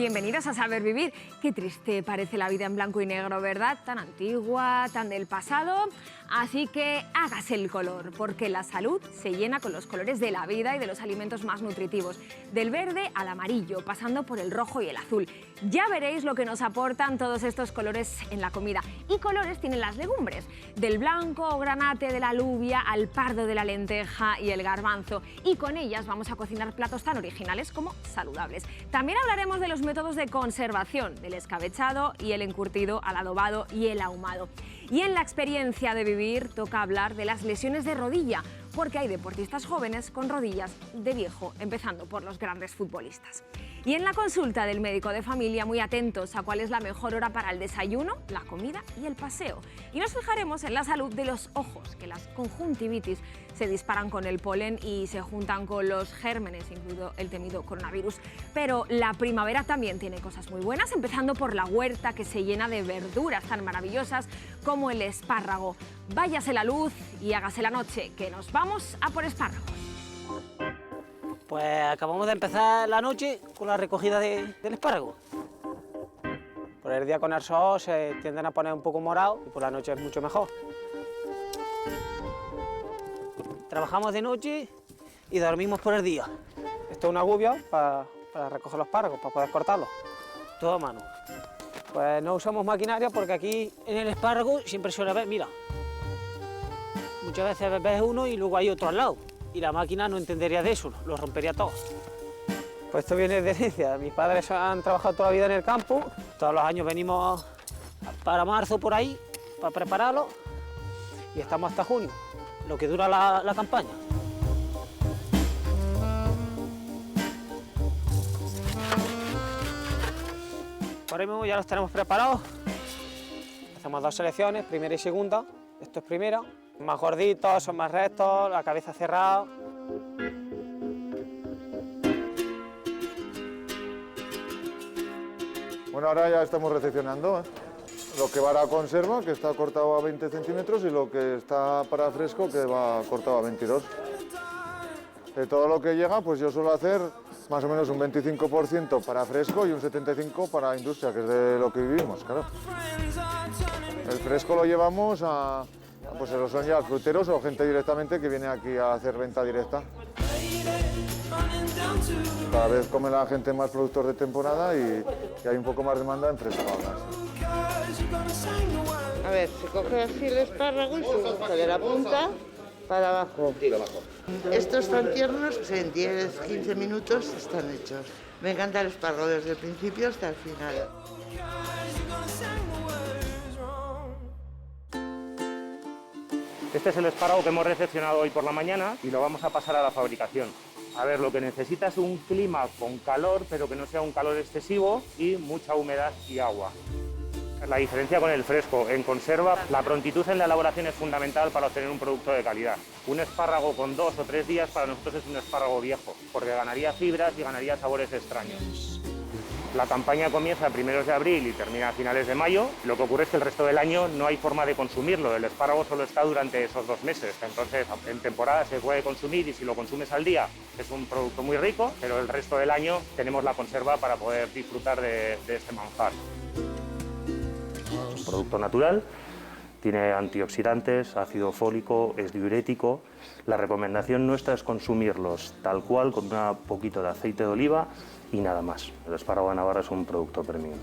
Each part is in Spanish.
Bienvenidos a Saber Vivir. Qué triste parece la vida en blanco y negro, ¿verdad? Tan antigua, tan del pasado. Así que hágase el color, porque la salud se llena con los colores de la vida y de los alimentos más nutritivos. Del verde al amarillo, pasando por el rojo y el azul. Ya veréis lo que nos aportan todos estos colores en la comida. Y colores tienen las legumbres. Del blanco o granate de la alubia al pardo de la lenteja y el garbanzo. Y con ellas vamos a cocinar platos tan originales como saludables. También hablaremos de los métodos de conservación, del escabechado y el encurtido al adobado y el ahumado. Y en la experiencia de vivir toca hablar de las lesiones de rodilla, porque hay deportistas jóvenes con rodillas de viejo, empezando por los grandes futbolistas. Y en la consulta del médico de familia, muy atentos a cuál es la mejor hora para el desayuno, la comida y el paseo. Y nos fijaremos en la salud de los ojos, que las conjuntivitis se disparan con el polen y se juntan con los gérmenes, incluido el temido coronavirus. Pero la primavera también tiene cosas muy buenas, empezando por la huerta, que se llena de verduras tan maravillosas como el espárrago. Váyase la luz y hágase la noche, que nos vamos a por espárragos. Pues acabamos de empezar la noche con la recogida del espárrago. Por el día con el sol se tienden a poner un poco morados y por la noche es mucho mejor. Trabajamos de noche y dormimos por el día. Esto es una gubia para recoger los espárragos, para poder cortarlos. Todo a mano. Pues no usamos maquinaria porque aquí en el espárrago siempre suele haber, mira, muchas veces ves uno y luego hay otro al lado. Y la máquina no entendería de eso, lo rompería todo. Pues esto viene de herencia. Mis padres han trabajado toda la vida en el campo. Todos los años venimos para marzo por ahí, para prepararlo. Y estamos hasta junio, lo que dura la campaña. Ahora mismo ya los tenemos preparados. Hacemos dos selecciones, primera y segunda. Esto es primera. Más gorditos, son más rectos, la cabeza cerrada. Bueno, ahora ya estamos recepcionando lo que va a la conserva, que está cortado a 20 centímetros, y lo que está para fresco, que va cortado a 22. De todo lo que llega, pues yo suelo hacer más o menos un 25% para fresco y un 75% para industria, que es de lo que vivimos, claro. El fresco lo llevamos a... pues se lo son ya fruteros o gente directamente que viene aquí a hacer venta directa. Cada vez come la gente más productos de temporada y hay un poco más demanda en fresco ahora. A ver, se coge así el espárrago y se coge de la punta para abajo. Estos tan tiernos, en 10-15 minutos están hechos. Me encanta el espárrago desde el principio hasta el final. Este es el espárrago que hemos recepcionado hoy por la mañana y lo vamos a pasar a la fabricación. A ver, lo que necesita es un clima con calor, pero que no sea un calor excesivo y mucha humedad y agua. La diferencia con el fresco, en conserva, la prontitud en la elaboración es fundamental para obtener un producto de calidad. Un espárrago con 2 o 3 días para nosotros es un espárrago viejo, porque ganaría fibras y ganaría sabores extraños. La campaña comienza a primeros de abril y termina a finales de mayo. Lo que ocurre es que el resto del año no hay forma de consumirlo. El espárrago solo está durante esos 2 meses. Entonces, en temporada se puede consumir y si lo consumes al día es un producto muy rico, pero el resto del año tenemos la conserva para poder disfrutar de este manjar. Es un producto natural, tiene antioxidantes, ácido fólico, es diurético. La recomendación nuestra es consumirlos tal cual, con un poquito de aceite de oliva y nada más. El espárrago de Navarra es un producto premium.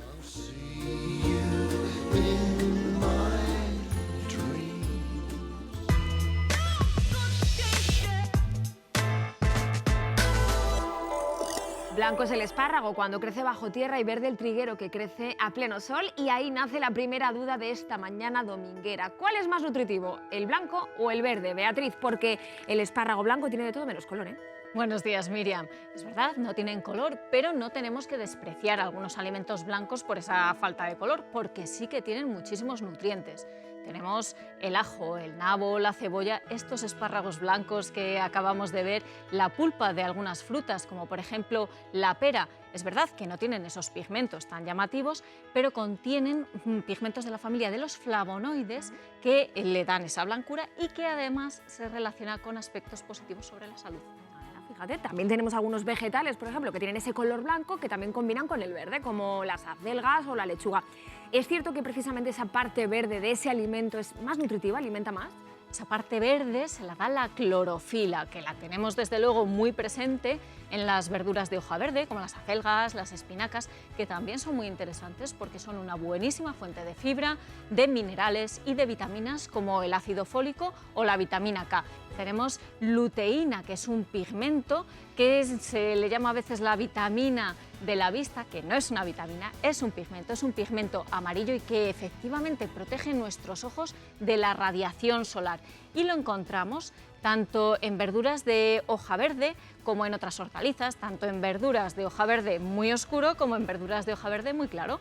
Blanco es el espárrago cuando crece bajo tierra y verde el triguero que crece a pleno sol. Y ahí nace la primera duda de esta mañana dominguera. ¿Cuál es más nutritivo, el blanco o el verde, Beatriz? Porque el espárrago blanco tiene de todo menos color, ¿eh? Buenos días, Miriam. Es verdad, no tienen color, pero no tenemos que despreciar algunos alimentos blancos por esa falta de color, porque sí que tienen muchísimos nutrientes. Tenemos el ajo, el nabo, la cebolla, estos espárragos blancos que acabamos de ver, la pulpa de algunas frutas, como por ejemplo la pera. Es verdad que no tienen esos pigmentos tan llamativos, pero contienen pigmentos de la familia de los flavonoides que le dan esa blancura y que además se relaciona con aspectos positivos sobre la salud. Fíjate, también tenemos algunos vegetales, por ejemplo, que tienen ese color blanco que también combinan con el verde, como las acelgas o la lechuga. ¿Es cierto que precisamente esa parte verde de ese alimento es más nutritiva, alimenta más? Esa parte verde se la da la clorofila, que la tenemos desde luego muy presente en las verduras de hoja verde, como las acelgas, las espinacas, que también son muy interesantes porque son una buenísima fuente de fibra, de minerales y de vitaminas como el ácido fólico o la vitamina K. Tenemos luteína, que es un pigmento que se le llama a veces la vitamina de la vista, que no es una vitamina, es un pigmento amarillo y que efectivamente protege nuestros ojos de la radiación solar. Y lo encontramos tanto en verduras de hoja verde como en otras hortalizas, tanto en verduras de hoja verde muy oscuro como en verduras de hoja verde muy claro.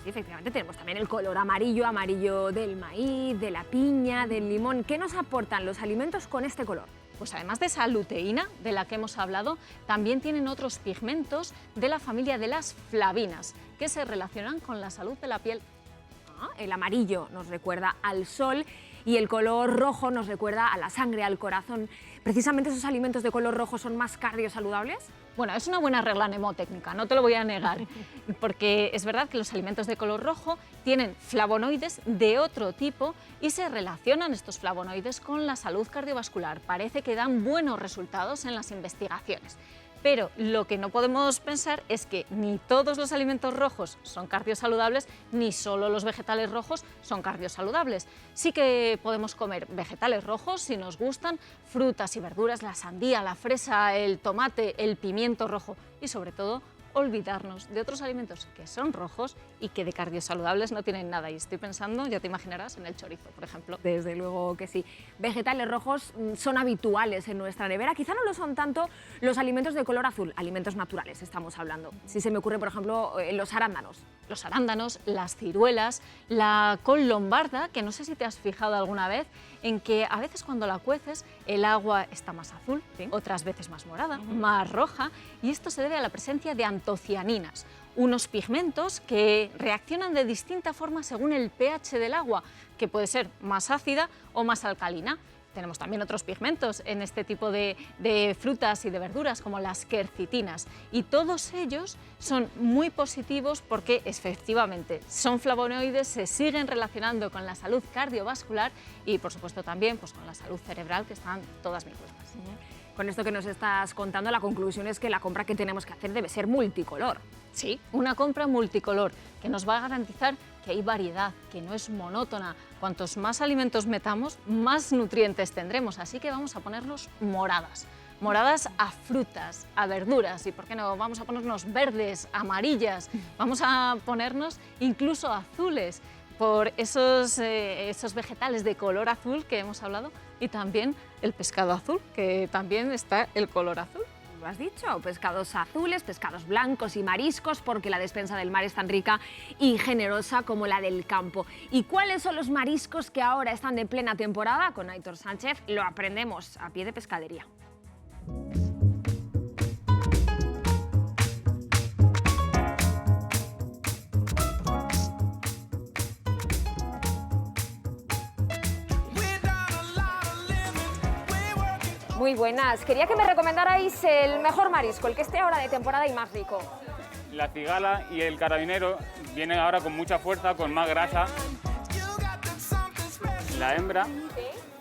Sí, efectivamente tenemos también el color amarillo, amarillo del maíz, de la piña, del limón. ¿Qué nos aportan los alimentos con este color? Pues además de esa luteína de la que hemos hablado, también tienen otros pigmentos de la familia de las flavinas, que se relacionan con la salud de la piel. El amarillo nos recuerda al sol y el color rojo nos recuerda a la sangre, al corazón. ¿Precisamente esos alimentos de color rojo son más cardiosaludables? Bueno, es una buena regla mnemotécnica, no te lo voy a negar, porque es verdad que los alimentos de color rojo tienen flavonoides de otro tipo y se relacionan estos flavonoides con la salud cardiovascular. Parece que dan buenos resultados en las investigaciones. Pero lo que no podemos pensar es que ni todos los alimentos rojos son cardiosaludables, ni solo los vegetales rojos son cardiosaludables. Sí que podemos comer vegetales rojos si nos gustan, frutas y verduras, la sandía, la fresa, el tomate, el pimiento rojo y sobre todo olvidarnos de otros alimentos que son rojos y que de cardiosaludables no tienen nada. Y estoy pensando, ya te imaginarás, en el chorizo, por ejemplo. Desde luego que sí. Vegetales rojos son habituales en nuestra nevera. Quizá no lo son tanto los alimentos de color azul, alimentos naturales estamos hablando. Si se me ocurre, por ejemplo, los arándanos. Los arándanos, las ciruelas, la col lombarda, que no sé si te has fijado alguna vez en que a veces cuando la cueces el agua está más azul, ¿sí? Otras veces más morada, más roja, y esto se debe a la presencia de antocianinas, unos pigmentos que reaccionan de distinta forma según el pH del agua, que puede ser más ácida o más alcalina. Tenemos también otros pigmentos en este tipo de frutas y de verduras, como las quercitinas, y todos ellos son muy positivos porque efectivamente son flavonoides, se siguen relacionando con la salud cardiovascular y por supuesto también pues, con la salud cerebral, que están todas vinculadas. Con esto que nos estás contando, la conclusión es que la compra que tenemos que hacer debe ser multicolor. Sí, una compra multicolor que nos va a garantizar que hay variedad, que no es monótona. Cuantos más alimentos metamos, más nutrientes tendremos, así que vamos a ponernos moradas. Moradas a frutas, a verduras y, ¿por qué no? Vamos a ponernos verdes, amarillas, vamos a ponernos incluso azules por esos vegetales de color azul que hemos hablado y también el pescado azul, que también está el color azul. Lo has dicho, pescados azules, pescados blancos y mariscos, porque la despensa del mar es tan rica y generosa como la del campo. ¿Y cuáles son los mariscos que ahora están de plena temporada? Con Aitor Sánchez lo aprendemos a pie de pescadería. Muy buenas. Quería que me recomendarais el mejor marisco, el que esté ahora de temporada y más rico. La cigala y el carabinero vienen ahora con mucha fuerza, con más grasa. La hembra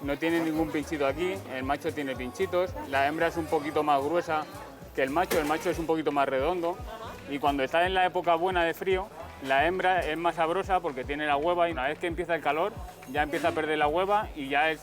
no tiene ningún pinchito aquí, el macho tiene pinchitos. La hembra es un poquito más gruesa que el macho es un poquito más redondo. Y cuando está en la época buena de frío, la hembra es más sabrosa porque tiene la hueva y una vez que empieza el calor ya empieza a perder la hueva y ya es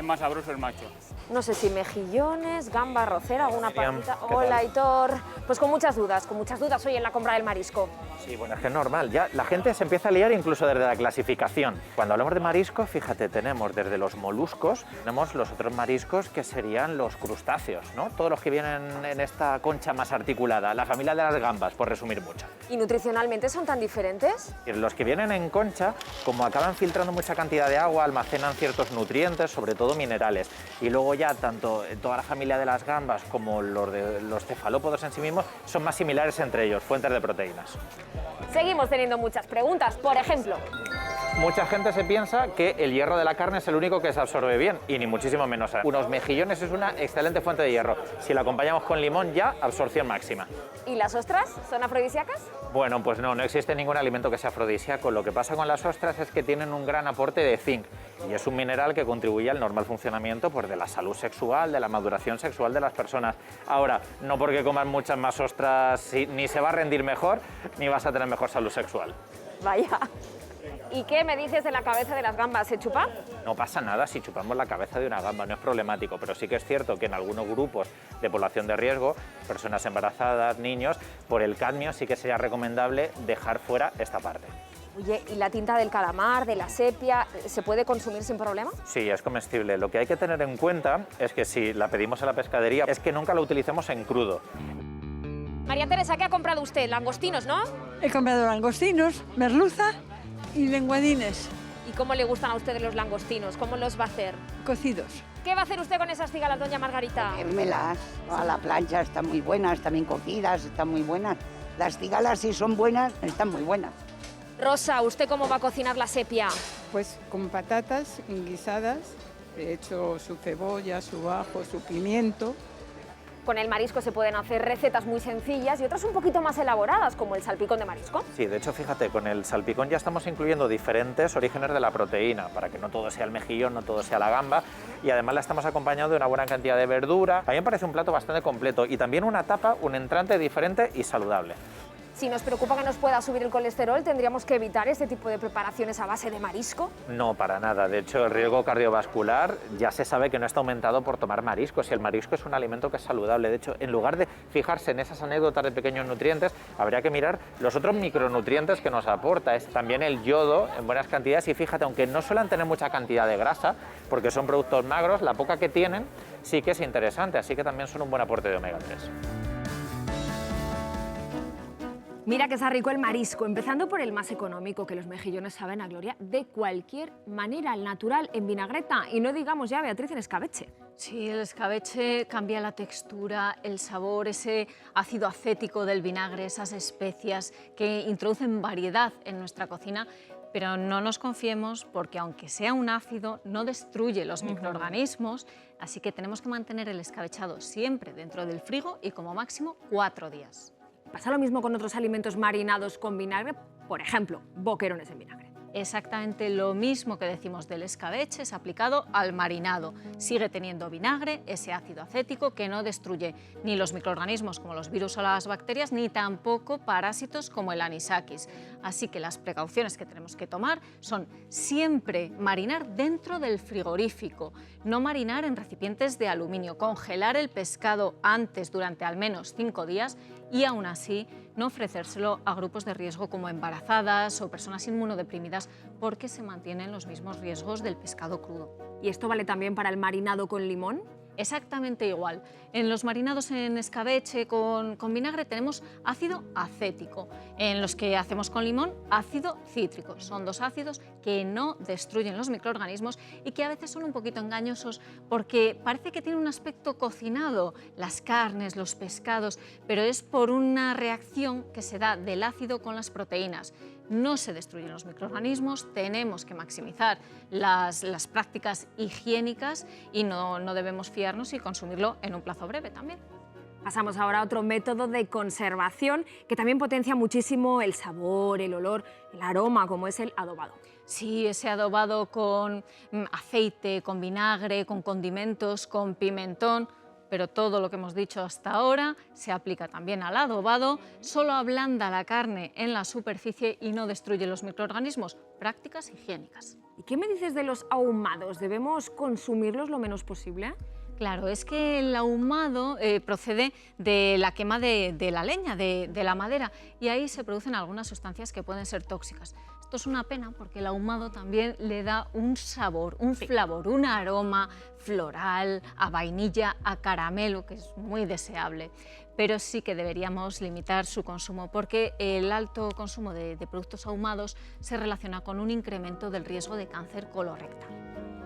más sabroso el macho. No sé si mejillones, gamba arrocera, alguna patita. Hola, Aitor. Pues con muchas dudas hoy en la compra del marisco. Sí, bueno, es que es normal. Ya la gente se empieza a liar incluso desde la clasificación. Cuando hablamos de marisco, fíjate, tenemos desde los moluscos, tenemos los otros mariscos que serían los crustáceos, ¿no? Todos los que vienen en esta concha más articulada, la familia de las gambas, por resumir mucho. ¿Y nutricionalmente son tan diferentes? Los que vienen en concha, como acaban filtrando mucha cantidad de agua, almacenan ciertos nutrientes, sobre todo minerales. Y luego ya tanto toda la familia de las gambas como los cefalópodos en sí mismos son más similares entre ellos, fuentes de proteínas. Seguimos teniendo muchas preguntas. Por ejemplo, Mucha gente se piensa que el hierro de la carne es el único que se absorbe bien, y ni muchísimo menos. Unos mejillones es una excelente fuente de hierro. Si la acompañamos con limón, ya absorción máxima. ¿Y las ostras son afrodisíacas? Bueno, pues no existe ningún alimento que sea afrodisíaco. Lo que pasa con las ostras es que tienen un gran aporte de zinc, y es un mineral que contribuye al normal funcionamiento pues, de la salud sexual, de la maduración sexual de las personas. Ahora, no porque comas muchas más ostras ni se va a rendir mejor, ni vas a tener mejor salud sexual. Vaya. ¿Y qué me dices de la cabeza de las gambas? ¿Se chupa? No pasa nada si chupamos la cabeza de una gamba, no es problemático, pero sí que es cierto que en algunos grupos de población de riesgo, personas embarazadas, niños, por el cadmio sí que sería recomendable dejar fuera esta parte. Oye, ¿y la tinta del calamar, de la sepia, se puede consumir sin problema? Sí, es comestible. Lo que hay que tener en cuenta es que si la pedimos a la pescadería, es que nunca la utilicemos en crudo. María Teresa, ¿qué ha comprado usted? Langostinos, ¿no? He comprado langostinos, merluza y lenguadines ¿Y cómo le gustan a ustedes los langostinos? ¿Cómo los va a hacer? cocidos. ¿Qué va a hacer usted con esas cigalas, doña Margarita? Comérmelas a la plancha, están muy buenas, están bien cocidas, están muy buenas. Las cigalas, si son buenas, están muy buenas. Rosa, ¿usted cómo va a cocinar la sepia? Pues con patatas guisadas, he hecho su cebolla, su ajo, su pimiento. Con el marisco se pueden hacer recetas muy sencillas y otras un poquito más elaboradas, como el salpicón de marisco. Sí, de hecho, fíjate, con el salpicón ya estamos incluyendo diferentes orígenes de la proteína, para que no todo sea el mejillón, no todo sea la gamba, y además la estamos acompañando de una buena cantidad de verdura. A mí me parece un plato bastante completo y también una tapa, un entrante diferente y saludable. Si nos preocupa que nos pueda subir el colesterol, ¿tendríamos que evitar este tipo de preparaciones a base de marisco? No, para nada. De hecho, el riesgo cardiovascular ya se sabe que no está aumentado por tomar mariscos, y el marisco es un alimento que es saludable. De hecho, en lugar de fijarse en esas anécdotas de pequeños nutrientes, habría que mirar los otros micronutrientes que nos aporta. Es también el yodo en buenas cantidades, y fíjate, aunque no suelen tener mucha cantidad de grasa, porque son productos magros, la poca que tienen sí que es interesante, así que también son un buen aporte de omega 3. Mira que está rico el marisco, empezando por el más económico, que los mejillones saben a gloria de cualquier manera, al natural, en vinagreta, y no digamos ya, Beatriz, en escabeche. Sí, el escabeche cambia la textura, el sabor, ese ácido acético del vinagre, esas especias que introducen variedad en nuestra cocina, pero no nos confiemos porque aunque sea un ácido, no destruye los microorganismos, así que tenemos que mantener el escabechado siempre dentro del frigo y como máximo 4 días. Pasa lo mismo con otros alimentos marinados con vinagre, por ejemplo, boquerones en vinagre. Exactamente lo mismo que decimos del escabeche es aplicado al marinado. Sigue teniendo vinagre, ese ácido acético que no destruye ni los microorganismos como los virus o las bacterias, ni tampoco parásitos como el anisakis. Así que las precauciones que tenemos que tomar son siempre marinar dentro del frigorífico, no marinar en recipientes de aluminio, congelar el pescado antes durante al menos 5 días y aún así no ofrecérselo a grupos de riesgo como embarazadas o personas inmunodeprimidas porque se mantienen los mismos riesgos del pescado crudo. ¿Y esto vale también para el marinado con limón? Exactamente igual. En los marinados en escabeche con vinagre tenemos ácido acético. En los que hacemos con limón, ácido cítrico. Son 2 ácidos que no destruyen los microorganismos y que a veces son un poquito engañosos porque parece que tienen un aspecto cocinado, las carnes, los pescados, pero es por una reacción que se da del ácido con las proteínas. No se destruyen los microorganismos, tenemos que maximizar las prácticas higiénicas y no debemos fiarnos y consumirlo en un plazo breve también. Pasamos ahora a otro método de conservación que también potencia muchísimo el sabor, el olor, el aroma, como es el adobado. Sí, ese adobado con aceite, con vinagre, con condimentos, con pimentón, pero todo lo que hemos dicho hasta ahora se aplica también al adobado, solo ablanda la carne en la superficie y no destruye los microorganismos. Prácticas higiénicas. ¿Y qué me dices de los ahumados? ¿Debemos consumirlos lo menos posible? Claro, es que el ahumado procede de la quema de la leña, de la madera, y ahí se producen algunas sustancias que pueden ser tóxicas. Esto es una pena porque el ahumado también le da un sabor, un flavor, un aroma floral, a vainilla, a caramelo, que es muy deseable. Pero sí que deberíamos limitar su consumo porque el alto consumo de productos ahumados se relaciona con un incremento del riesgo de cáncer colorectal.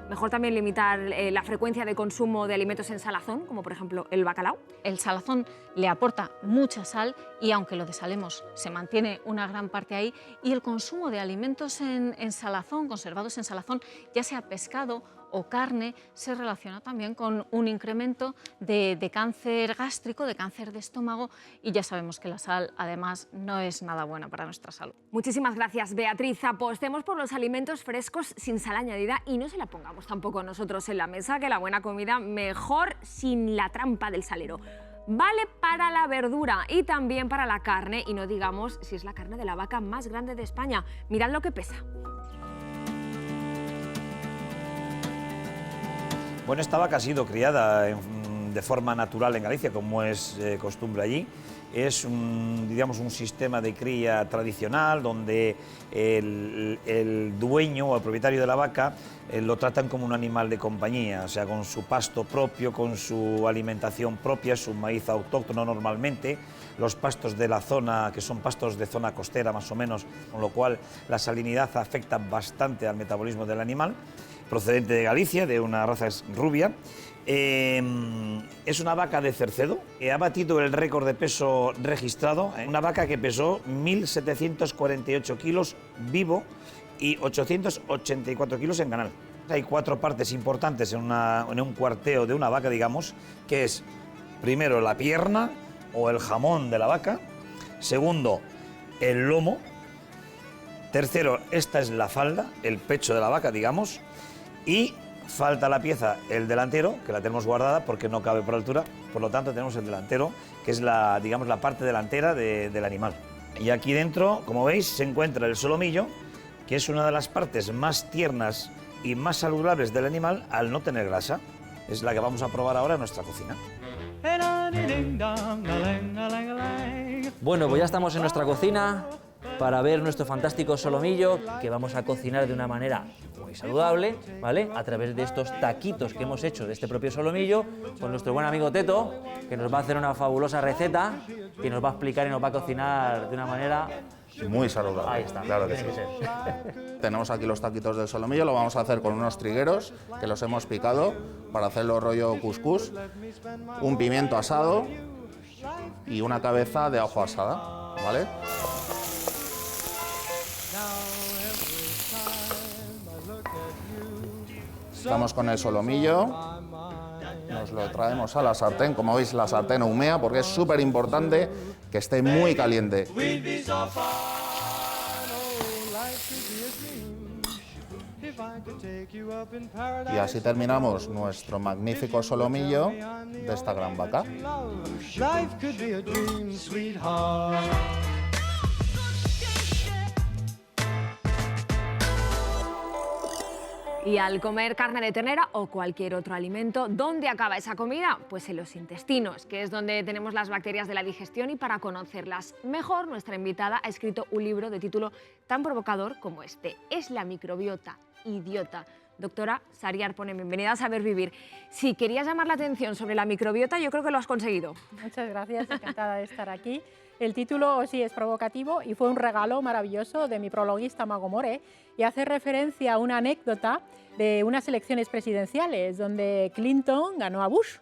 Mejor también limitar la frecuencia de consumo de alimentos en salazón, como por ejemplo el bacalao. El salazón le aporta mucha sal y aunque lo desalemos, se mantiene una gran parte ahí, y el consumo de alimentos en salazón, conservados en salazón, ya sea pescado o carne, se relaciona también con un incremento de cáncer gástrico, de cáncer de estómago, y ya sabemos que la sal además no es nada buena para nuestra salud. Muchísimas gracias, Beatriz. Apostemos por los alimentos frescos sin sal añadida y no se la pongamos tampoco nosotros en la mesa, que la buena comida mejor sin la trampa del salero. Vale para la verdura y también para la carne, y no digamos si es la carne de la vaca más grande de España. Mirad lo que pesa. Bueno, esta vaca ha sido criada de forma natural en Galicia, como es costumbre allí. Es digamos, un sistema de cría tradicional donde el dueño o el propietario de la vaca lo tratan como un animal de compañía, o sea, con su pasto propio, con su alimentación propia, su maíz autóctono normalmente, los pastos de la zona, que son pastos de zona costera más o menos, con lo cual la salinidad afecta bastante al metabolismo del animal, procedente de Galicia, de una raza rubia. Es una vaca de Cercedo, que ha batido el récord de peso registrado, una vaca que pesó 1.748 kilos vivo y 884 kilos en canal. Hay 4 partes importantes en un cuarteo de una vaca, digamos, que es, primero, la pierna o el jamón de la vaca, segundo, el lomo, tercero, esta es la falda, el pecho de la vaca, digamos, y falta la pieza, el delantero, que la tenemos guardada porque no cabe por altura, por lo tanto tenemos el delantero, que es digamos, la parte delantera del animal. Y aquí dentro, como veis, se encuentra el solomillo, que es una de las partes más tiernas y más saludables del animal al no tener grasa. Es la que vamos a probar ahora en nuestra cocina. Bueno, pues ya estamos en nuestra cocina para ver nuestro fantástico solomillo, que vamos a cocinar de una manera muy saludable, ¿vale? A través de estos taquitos que hemos hecho de este propio solomillo, con nuestro buen amigo Teto, que nos va a hacer una fabulosa receta, que nos va a explicar y nos va a cocinar de una manera muy saludable. Ahí está, claro que tiene sí. que ser. Tenemos aquí los taquitos del solomillo, lo vamos a hacer con unos trigueros que los hemos picado para hacerlo rollo cuscús, un pimiento asado y una cabeza de ajo asada, ¿vale? Estamos con el solomillo, nos lo traemos a la sartén, como veis la sartén humea porque es súper importante que esté muy caliente. Y así terminamos nuestro magnífico solomillo de esta gran vaca. Y al comer carne de ternera o cualquier otro alimento, ¿dónde acaba esa comida? Pues en los intestinos, que es donde tenemos las bacterias de la digestión, y para conocerlas mejor, nuestra invitada ha escrito un libro de título tan provocador como este, Es la microbiota idiota. Doctora Sari Arpone, bienvenida a Saber Vivir. Si querías llamar la atención sobre la microbiota, yo creo que lo has conseguido. Muchas gracias, encantada de estar aquí. El título sí es provocativo y fue un regalo maravilloso de mi prologuista Mago More, y hace referencia a una anécdota de unas elecciones presidenciales donde Clinton ganó a Bush.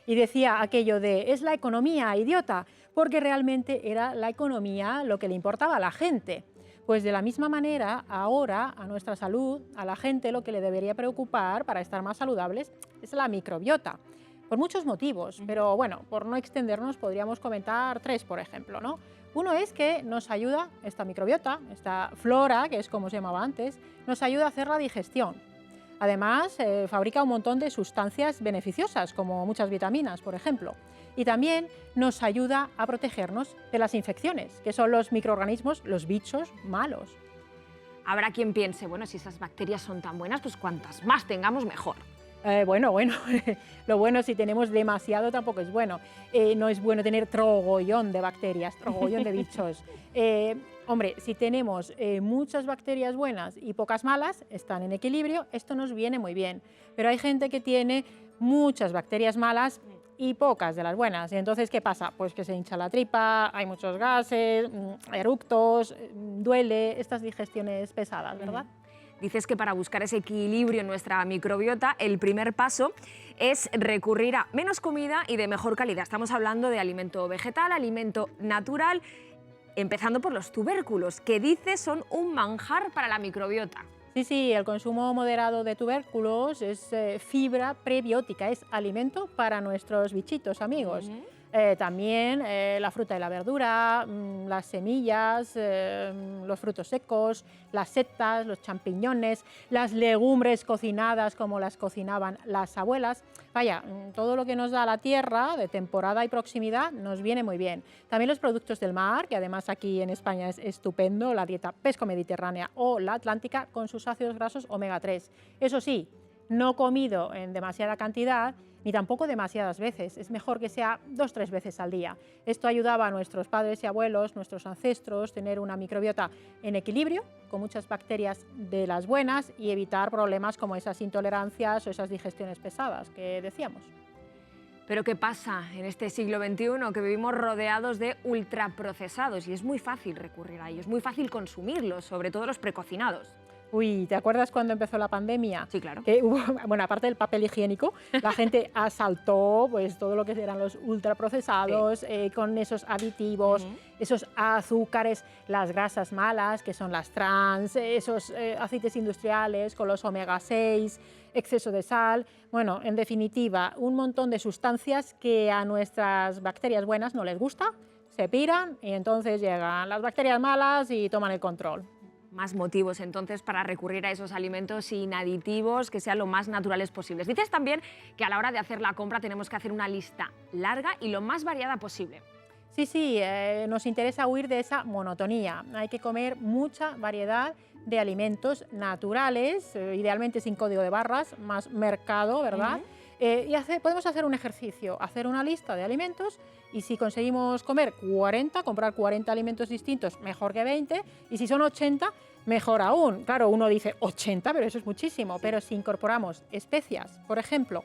Y decía aquello de es la economía idiota, porque realmente era la economía lo que le importaba a la gente. Pues de la misma manera, ahora a nuestra salud, a la gente lo que le debería preocupar para estar más saludables es la microbiota. Por muchos motivos, pero bueno, por no extendernos podríamos comentar 3, por ejemplo, ¿no? Uno es que nos ayuda, esta microbiota, esta flora, que es como se llamaba antes, nos ayuda a hacer la digestión. Además, fabrica un montón de sustancias beneficiosas, como muchas vitaminas, por ejemplo. Y también nos ayuda a protegernos de las infecciones, que son los microorganismos, los bichos malos. Habrá quien piense, bueno, si esas bacterias son tan buenas, pues cuantas más tengamos, mejor. Bueno, lo bueno, si tenemos demasiado tampoco es bueno. No es bueno tener trogollón de bacterias, trogollón de bichos. Hombre, si tenemos muchas bacterias buenas y pocas malas, están en equilibrio, esto nos viene muy bien. Pero hay gente que tiene muchas bacterias malas y pocas de las buenas. Y entonces, ¿qué pasa? Pues que se hincha la tripa, hay muchos gases, eructos, duele, estas digestiones pesadas, ¿verdad? Dices que para buscar ese equilibrio en nuestra microbiota, el primer paso es recurrir a menos comida y de mejor calidad. Estamos hablando de alimento vegetal, alimento natural, empezando por los tubérculos, que dices son un manjar para la microbiota. Sí, el consumo moderado de tubérculos es fibra prebiótica, es alimento para nuestros bichitos, amigos. También la fruta y la verdura, las semillas, los frutos secos, las setas, los champiñones, las legumbres cocinadas como las cocinaban las abuelas. Vaya, todo lo que nos da la tierra de temporada y proximidad nos viene muy bien. También los productos del mar, que además aquí en España es estupendo, la dieta pesco-mediterránea o la atlántica con sus ácidos grasos omega 3. Eso sí, no comido en demasiada cantidad ni tampoco demasiadas veces. Es mejor que sea 2 o 3 veces al día. Esto ayudaba a nuestros padres y abuelos, nuestros ancestros, tener una microbiota en equilibrio, con muchas bacterias de las buenas y evitar problemas como esas intolerancias o esas digestiones pesadas que decíamos. Pero ¿qué pasa en este siglo XXI que vivimos rodeados de ultraprocesados? Y es muy fácil recurrir a ellos, muy fácil consumirlos, sobre todo los precocinados. Uy, ¿te acuerdas cuando empezó la pandemia? Sí, claro. Que hubo, bueno, aparte del papel higiénico, la gente asaltó pues, todo lo que eran los ultraprocesados, con esos aditivos, esos azúcares, las grasas malas, que son las trans, esos aceites industriales con los omega 6, exceso de sal. Bueno, en definitiva, un montón de sustancias que a nuestras bacterias buenas no les gusta, se piran y entonces llegan las bacterias malas y toman el control. Más motivos entonces para recurrir a esos alimentos sin aditivos que sean lo más naturales posibles. Dices también que a la hora de hacer la compra tenemos que hacer una lista larga y lo más variada posible. Sí, nos interesa huir de esa monotonía. Hay que comer mucha variedad de alimentos naturales, idealmente sin código de barras, más mercado, ¿verdad? Y podemos hacer un ejercicio, hacer una lista de alimentos y si conseguimos comprar 40 alimentos distintos, mejor que 20, y si son 80, mejor aún. Claro, uno dice 80, pero eso es muchísimo, pero si incorporamos especias, por ejemplo,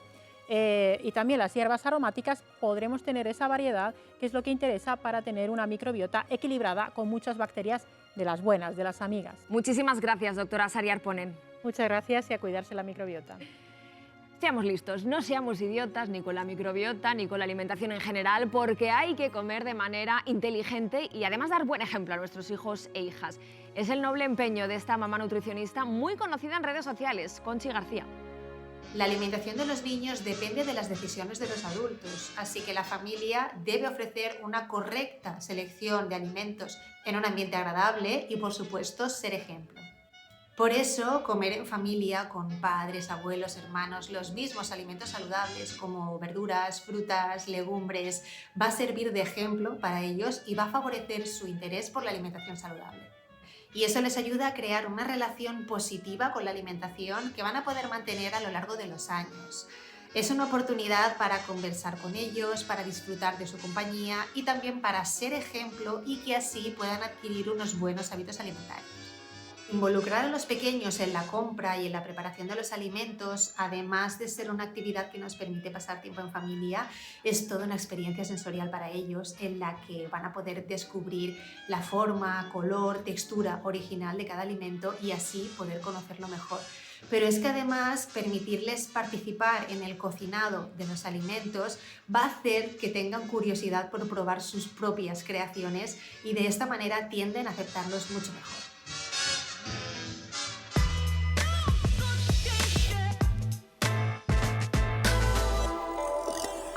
y también las hierbas aromáticas, podremos tener esa variedad, que es lo que interesa para tener una microbiota equilibrada con muchas bacterias de las buenas, de las amigas. Muchísimas gracias, doctora Sari Arponen. Muchas gracias y a cuidarse la microbiota. Seamos listos, no seamos idiotas ni con la microbiota ni con la alimentación en general, porque hay que comer de manera inteligente y además dar buen ejemplo a nuestros hijos e hijas. Es el noble empeño de esta mamá nutricionista muy conocida en redes sociales, Conchi García. La alimentación de los niños depende de las decisiones de los adultos, así que la familia debe ofrecer una correcta selección de alimentos en un ambiente agradable y, por supuesto, ser ejemplo. Por eso, comer en familia con padres, abuelos, hermanos, los mismos alimentos saludables como verduras, frutas, legumbres, va a servir de ejemplo para ellos y va a favorecer su interés por la alimentación saludable. Y eso les ayuda a crear una relación positiva con la alimentación que van a poder mantener a lo largo de los años. Es una oportunidad para conversar con ellos, para disfrutar de su compañía y también para ser ejemplo y que así puedan adquirir unos buenos hábitos alimentarios. Involucrar a los pequeños en la compra y en la preparación de los alimentos, además de ser una actividad que nos permite pasar tiempo en familia, es toda una experiencia sensorial para ellos en la que van a poder descubrir la forma, color, textura original de cada alimento y así poder conocerlo mejor. Pero es que además permitirles participar en el cocinado de los alimentos va a hacer que tengan curiosidad por probar sus propias creaciones y de esta manera tienden a aceptarlos mucho mejor.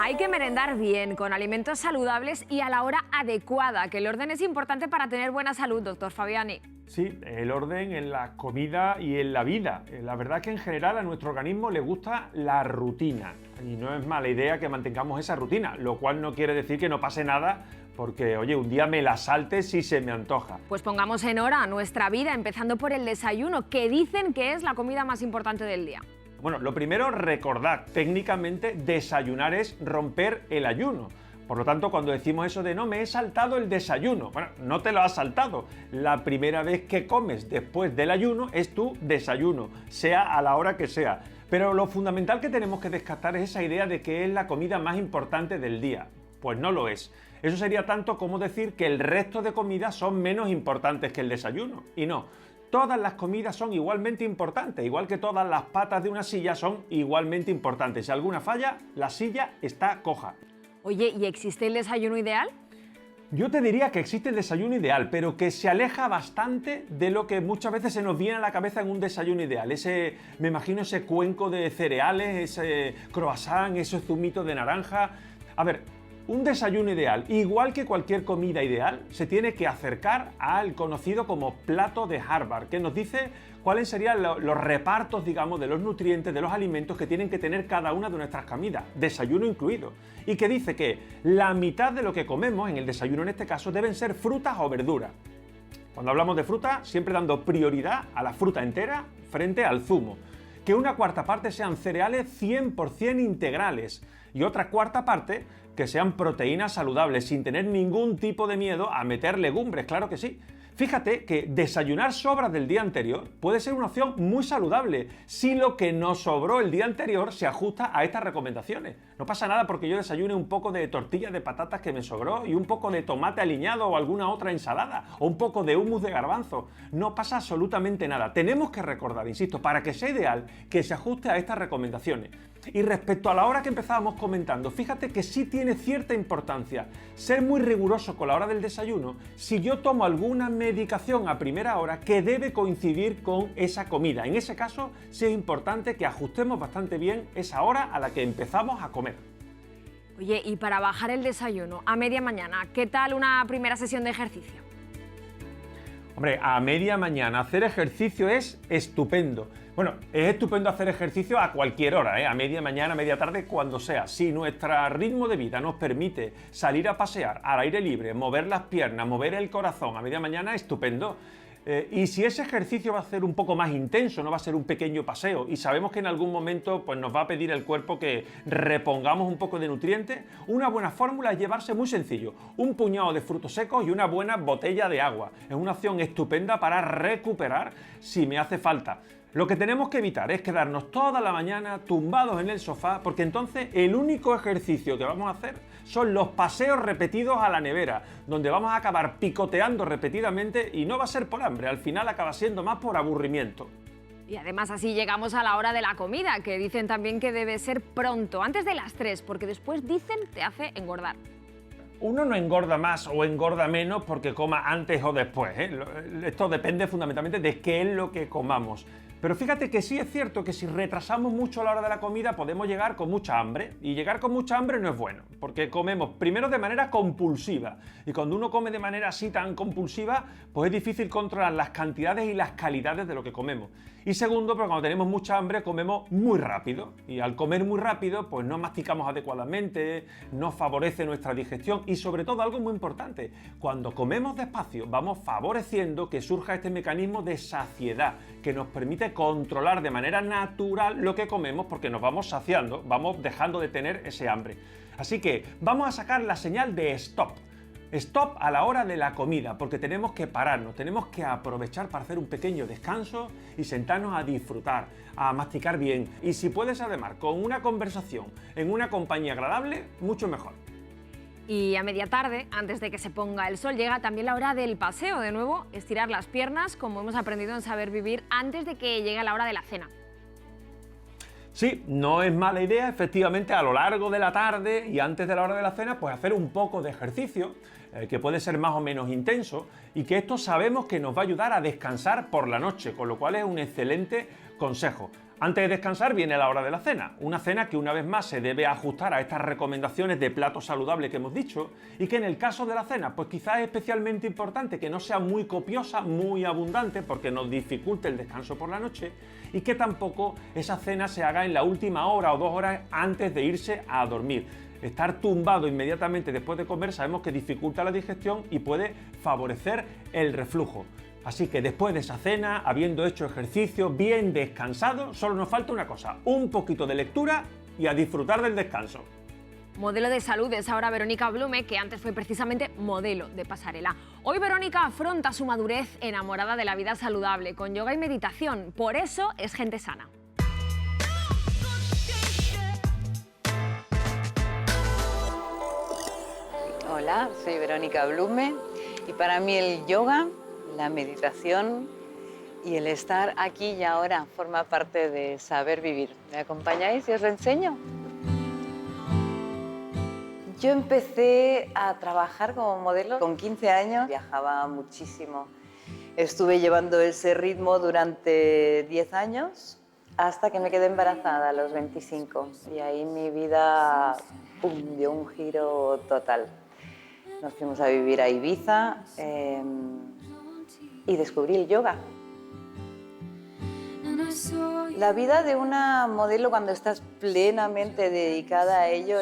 Hay que merendar bien, con alimentos saludables y a la hora adecuada, que el orden es importante para tener buena salud, doctor Fabiani. Sí, el orden en la comida y en la vida. La verdad es que en general a nuestro organismo le gusta la rutina y no es mala idea que mantengamos esa rutina, lo cual no quiere decir que no pase nada porque, oye, un día me la salte si se me antoja. Pues pongamos en hora nuestra vida, empezando por el desayuno, que dicen que es la comida más importante del día. Bueno, lo primero, recordad, técnicamente desayunar es romper el ayuno. Por lo tanto, cuando decimos eso de no, me he saltado el desayuno, bueno, no te lo has saltado. La primera vez que comes después del ayuno es tu desayuno, sea a la hora que sea. Pero lo fundamental que tenemos que descartar es esa idea de que es la comida más importante del día. Pues no lo es. Eso sería tanto como decir que el resto de comidas son menos importantes que el desayuno. Y no. todas las comidas son igualmente importantes, igual que todas las patas de una silla son igualmente importantes. Si alguna falla, la silla está coja. Oye, ¿y existe el desayuno ideal? Yo te diría que existe el desayuno ideal, pero que se aleja bastante de lo que muchas veces se nos viene a la cabeza en un desayuno ideal. Me imagino ese cuenco de cereales, ese croissant, esos zumitos de naranja. A ver, un desayuno ideal, igual que cualquier comida ideal, se tiene que acercar al conocido como plato de Harvard, que nos dice cuáles serían los repartos, digamos, de los nutrientes, de los alimentos que tienen que tener cada una de nuestras comidas, desayuno incluido, y que dice que la mitad de lo que comemos, en el desayuno en este caso, deben ser frutas o verduras. Cuando hablamos de fruta, siempre dando prioridad a la fruta entera frente al zumo. Que una cuarta parte sean cereales 100% integrales y otra cuarta parte que sean proteínas saludables, sin tener ningún tipo de miedo a meter legumbres, claro que sí. Fíjate que desayunar sobras del día anterior puede ser una opción muy saludable si lo que nos sobró el día anterior se ajusta a estas recomendaciones. No pasa nada porque yo desayune un poco de tortilla de patatas que me sobró y un poco de tomate aliñado o alguna otra ensalada o un poco de hummus de garbanzo. No pasa absolutamente nada. Tenemos que recordar, insisto, para que sea ideal, que se ajuste a estas recomendaciones. Y respecto a la hora que empezábamos comentando, fíjate que sí tiene cierta importancia ser muy riguroso con la hora del desayuno si yo tomo alguna medicación a primera hora que debe coincidir con esa comida. En ese caso, sí es importante que ajustemos bastante bien esa hora a la que empezamos a comer. Oye, y para bajar el desayuno a media mañana, ¿qué tal una primera sesión de ejercicio? Hombre, a media mañana hacer ejercicio es estupendo. Bueno, es estupendo hacer ejercicio a cualquier hora, a media mañana, a media tarde, cuando sea. Si nuestro ritmo de vida nos permite salir a pasear al aire libre, mover las piernas, mover el corazón a media mañana, estupendo. Y si ese ejercicio va a ser un poco más intenso, no va a ser un pequeño paseo, y sabemos que en algún momento pues, nos va a pedir el cuerpo que repongamos un poco de nutrientes, una buena fórmula es llevarse muy sencillo, un puñado de frutos secos y una buena botella de agua. Es una opción estupenda para recuperar si me hace falta. Lo que tenemos que evitar es quedarnos toda la mañana tumbados en el sofá, porque entonces el único ejercicio que vamos a hacer son los paseos repetidos a la nevera, donde vamos a acabar picoteando repetidamente y no va a ser por hambre, al final acaba siendo más por aburrimiento. Y además así llegamos a la hora de la comida, que dicen también que debe ser pronto, antes de las 3, porque después dicen te hace engordar. Uno no engorda más o engorda menos porque coma antes o después, ¿eh? Esto depende fundamentalmente de qué es lo que comamos. Pero fíjate que sí es cierto que si retrasamos mucho la hora de la comida podemos llegar con mucha hambre, y llegar con mucha hambre no es bueno, porque comemos primero de manera compulsiva, y cuando uno come de manera así tan compulsiva, pues es difícil controlar las cantidades y las calidades de lo que comemos. Y segundo, porque cuando tenemos mucha hambre comemos muy rápido, y al comer muy rápido pues no masticamos adecuadamente, no favorece nuestra digestión, y sobre todo algo muy importante, cuando comemos despacio vamos favoreciendo que surja este mecanismo de saciedad, que nos permite controlar de manera natural lo que comemos porque nos vamos saciando, vamos dejando de tener ese hambre. Así que vamos a sacar la señal de stop. Stop a la hora de la comida, porque tenemos que pararnos, tenemos que aprovechar para hacer un pequeño descanso y sentarnos a disfrutar, a masticar bien. Y si puedes además con una conversación en una compañía agradable, mucho mejor. Y a media tarde, antes de que se ponga el sol, llega también la hora del paseo. De nuevo, estirar las piernas, como hemos aprendido en Saber Vivir, antes de que llegue la hora de la cena. Sí, no es mala idea, efectivamente, a lo largo de la tarde y antes de la hora de la cena, pues hacer un poco de ejercicio, que puede ser más o menos intenso, y que esto sabemos que nos va a ayudar a descansar por la noche, con lo cual es un excelente consejo. Antes de descansar viene la hora de la cena, una cena que una vez más se debe ajustar a estas recomendaciones de plato saludable que hemos dicho, y que en el caso de la cena pues quizás es especialmente importante que no sea muy copiosa, muy abundante, porque nos dificulte el descanso por la noche, y que tampoco esa cena se haga en la última hora o 2 horas antes de irse a dormir. Estar tumbado inmediatamente después de comer sabemos que dificulta la digestión y puede favorecer el reflujo. Así que después de esa cena, habiendo hecho ejercicio, bien descansado, solo nos falta una cosa, un poquito de lectura y a disfrutar del descanso. Modelo de salud es ahora Verónica Blume, que antes fue precisamente modelo de pasarela. Hoy Verónica afronta su madurez enamorada de la vida saludable, con yoga y meditación. Por eso es gente sana. Hola, soy Verónica Blume y para mí el yoga, la meditación y el estar aquí y ahora forma parte de saber vivir. ¿Me acompañáis y os lo enseño? Yo empecé a trabajar como modelo con 15 años, viajaba muchísimo. Estuve llevando ese ritmo durante 10 años hasta que me quedé embarazada a los 25 y ahí mi vida dio un giro total. Nos fuimos a vivir a Ibiza y descubrí el yoga. La vida de una modelo cuando estás plenamente dedicada a ello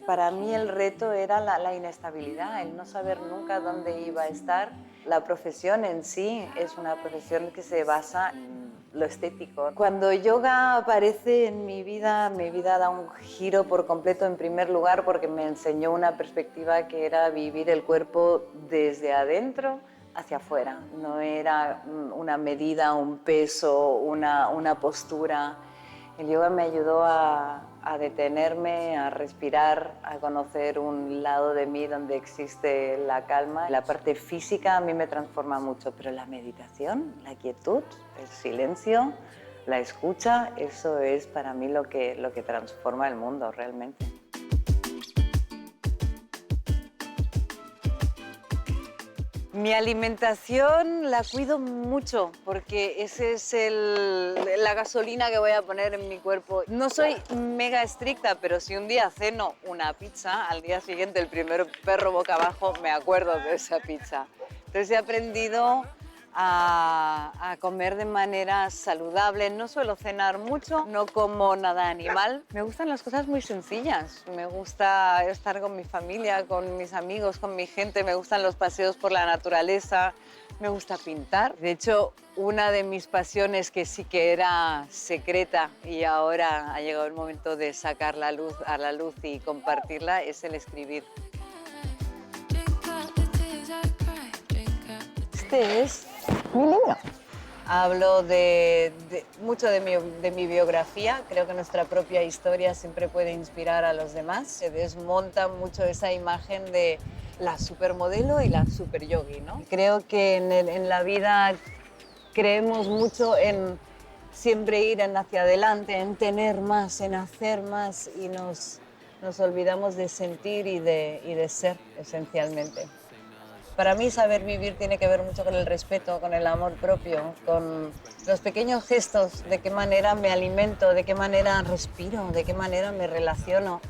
para mí el reto era la inestabilidad, el no saber nunca dónde iba a estar. La profesión en sí es una profesión que se basa en lo estético. Cuando yoga aparece en mi vida da un giro por completo, en primer lugar porque me enseñó una perspectiva que era vivir el cuerpo desde adentro hacia afuera. No era una medida, un peso, una postura. El yoga me ayudó a detenerme, a respirar, a conocer un lado de mí donde existe la calma. La parte física a mí me transforma mucho, pero la meditación, la quietud, el silencio, la escucha, eso es para mí lo que transforma el mundo realmente. Mi alimentación la cuido mucho porque ese es la gasolina que voy a poner en mi cuerpo. No soy mega estricta, pero si un día ceno una pizza, al día siguiente el primer perro boca abajo me acuerdo de esa pizza. Entonces he aprendido a comer de manera saludable. No suelo cenar mucho, no como nada animal. Me gustan las cosas muy sencillas. Me gusta estar con mi familia, con mis amigos, con mi gente. Me gustan los paseos por la naturaleza. Me gusta pintar. De hecho, una de mis pasiones que sí que era secreta y ahora ha llegado el momento de sacarla a la luz y compartirla es el escribir. Este es mi libro. Hablo mucho de mi biografía. Creo que nuestra propia historia siempre puede inspirar a los demás. Se desmonta mucho esa imagen de la supermodelo y la superyogi, ¿no? Creo que en la vida creemos mucho en siempre ir hacia adelante, en tener más, en hacer más y nos olvidamos de sentir y de ser esencialmente. Para mí saber vivir tiene que ver mucho con el respeto, con el amor propio, con los pequeños gestos, de qué manera me alimento, de qué manera respiro, de qué manera me relaciono,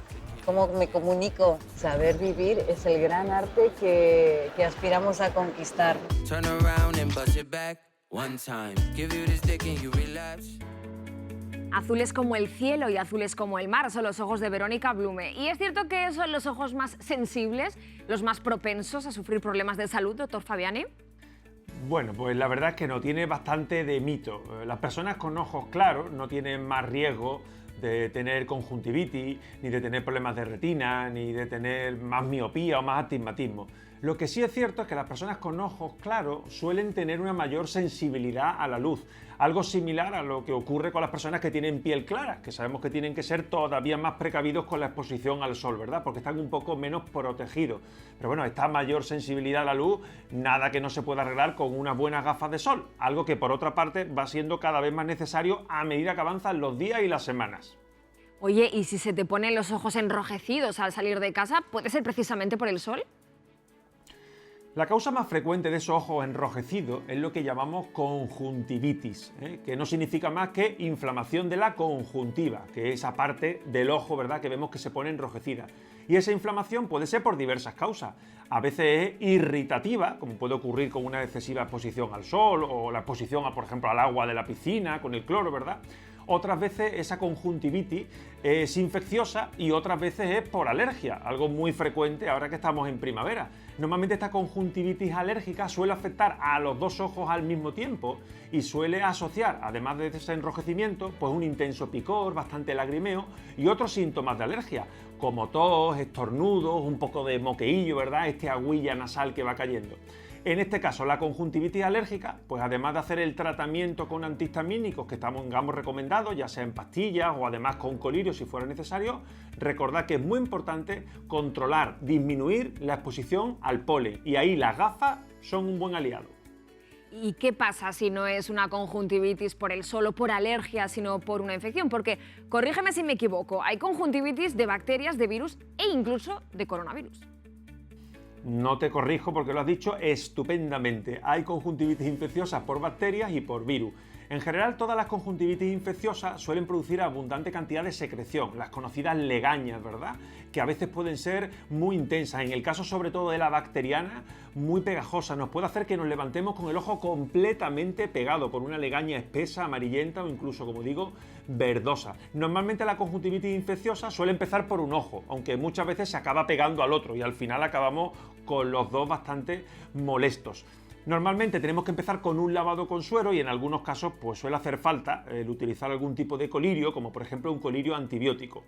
cómo me comunico. Saber vivir es el gran arte que aspiramos a conquistar. Azules como el cielo y azules como el mar son los ojos de Verónica Blume. Y es cierto que son los ojos más sensibles, los más propensos a sufrir problemas de salud, doctor Fabiani. Bueno, pues la verdad es que no, tiene bastante de mito. Las personas con ojos claros no tienen más riesgo de tener conjuntivitis, ni de tener problemas de retina, ni de tener más miopía o más astigmatismo. Lo que sí es cierto es que las personas con ojos claros suelen tener una mayor sensibilidad a la luz, algo similar a lo que ocurre con las personas que tienen piel clara, que sabemos que tienen que ser todavía más precavidos con la exposición al sol, ¿verdad? Porque están un poco menos protegidos. Pero bueno, esta mayor sensibilidad a la luz, nada que no se pueda arreglar con unas buenas gafas de sol, algo que por otra parte va siendo cada vez más necesario a medida que avanzan los días y las semanas. Oye, ¿y si se te ponen los ojos enrojecidos al salir de casa, puede ser precisamente por el sol? La causa más frecuente de esos ojos enrojecidos es lo que llamamos conjuntivitis, que no significa más que inflamación de la conjuntiva, que es esa parte del ojo, ¿verdad?, que vemos que se pone enrojecida. Y esa inflamación puede ser por diversas causas. A veces es irritativa, como puede ocurrir con una excesiva exposición al sol o la exposición, por ejemplo, al agua de la piscina, con el cloro, ¿verdad? Otras veces esa conjuntivitis es infecciosa y otras veces es por alergia, algo muy frecuente ahora que estamos en primavera. Normalmente esta conjuntivitis alérgica suele afectar a los dos ojos al mismo tiempo y suele asociar, además de ese enrojecimiento, pues un intenso picor, bastante lagrimeo y otros síntomas de alergia, como tos, estornudos, un poco de moqueillo, ¿verdad? Agüilla nasal que va cayendo. En este caso, la conjuntivitis alérgica, pues además de hacer el tratamiento con antihistamínicos que estamos recomendados, ya sea en pastillas o además con colirio si fuera necesario, recordad que es muy importante controlar, disminuir la exposición al polen y ahí las gafas son un buen aliado. ¿Y qué pasa si no es una conjuntivitis por el sol o por alergia, sino por una infección? Porque, corrígeme si me equivoco, hay conjuntivitis de bacterias, de virus e incluso de coronavirus. No te corrijo porque lo has dicho estupendamente. Hay conjuntivitis infecciosas por bacterias y por virus. En general, todas las conjuntivitis infecciosas suelen producir abundante cantidad de secreción, las conocidas legañas, ¿verdad? Que a veces pueden ser muy intensas. En el caso sobre todo de la bacteriana, muy pegajosa. Nos puede hacer que nos levantemos con el ojo completamente pegado por una legaña espesa, amarillenta o incluso, como digo, verdosa. Normalmente la conjuntivitis infecciosa suele empezar por un ojo, aunque muchas veces se acaba pegando al otro y al final acabamos con los dos bastante molestos. Normalmente tenemos que empezar con un lavado con suero y en algunos casos pues suele hacer falta el utilizar algún tipo de colirio, como por ejemplo un colirio antibiótico.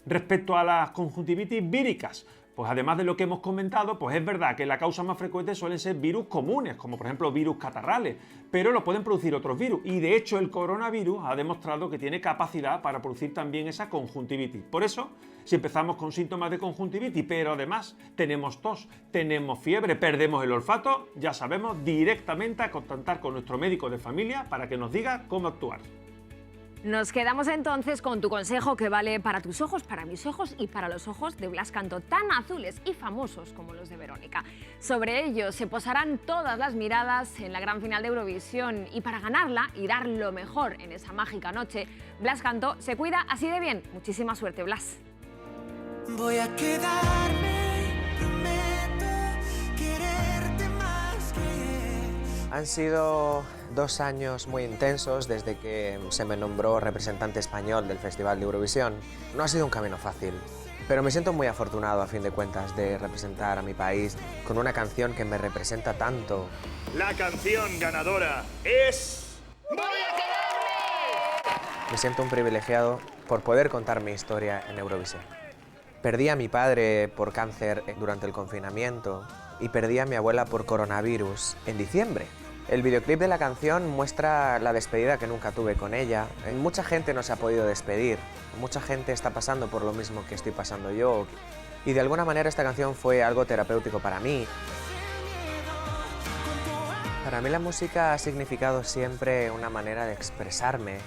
Respecto a las conjuntivitis víricas, pues además de lo que hemos comentado, pues es verdad que la causa más frecuente suelen ser virus comunes, como por ejemplo virus catarrales, pero lo pueden producir otros virus y de hecho el coronavirus ha demostrado que tiene capacidad para producir también esa conjuntivitis. Por eso, si empezamos con síntomas de conjuntivitis, pero además tenemos tos, tenemos fiebre, perdemos el olfato, ya sabemos directamente a contactar con nuestro médico de familia para que nos diga cómo actuar. Nos quedamos entonces con tu consejo que vale para tus ojos, para mis ojos y para los ojos de Blas Cantó, tan azules y famosos como los de Verónica. Sobre ellos se posarán todas las miradas en la gran final de Eurovisión y para ganarla y dar lo mejor en esa mágica noche, Blas Cantó se cuida así de bien. Muchísima suerte, Blas. Voy a quedarme, prometo quererte más que... Han sido 2 años muy intensos desde que se me nombró representante español del Festival de Eurovisión. No ha sido un camino fácil, pero me siento muy afortunado a fin de cuentas de representar a mi país con una canción que me representa tanto. La canción ganadora es... ¡Voy a quedarme! Me siento un privilegiado por poder contar mi historia en Eurovisión. Perdí a mi padre por cáncer durante el confinamiento y perdí a mi abuela por coronavirus en diciembre. El videoclip de la canción muestra la despedida que nunca tuve con ella. Mucha gente no se ha podido despedir, mucha gente está pasando por lo mismo que estoy pasando yo. Y de alguna manera esta canción fue algo terapéutico para mí. Para mí la música ha significado siempre una manera de expresarme,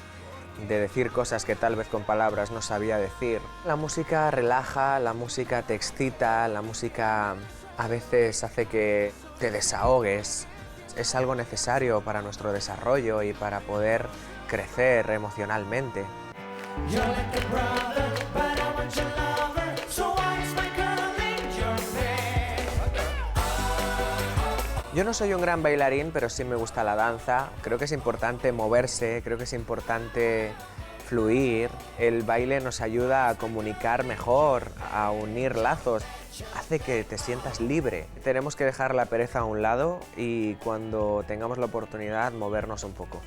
de decir cosas que tal vez con palabras no sabía decir. La música relaja, la música te excita, la música a veces hace que te desahogues. Es algo necesario para nuestro desarrollo y para poder crecer emocionalmente. Yo no soy un gran bailarín, pero sí me gusta la danza. Creo que es importante moverse, creo que es importante fluir. El baile nos ayuda a comunicar mejor, a unir lazos. Hace que te sientas libre. Tenemos que dejar la pereza a un lado y cuando tengamos la oportunidad movernos un poco.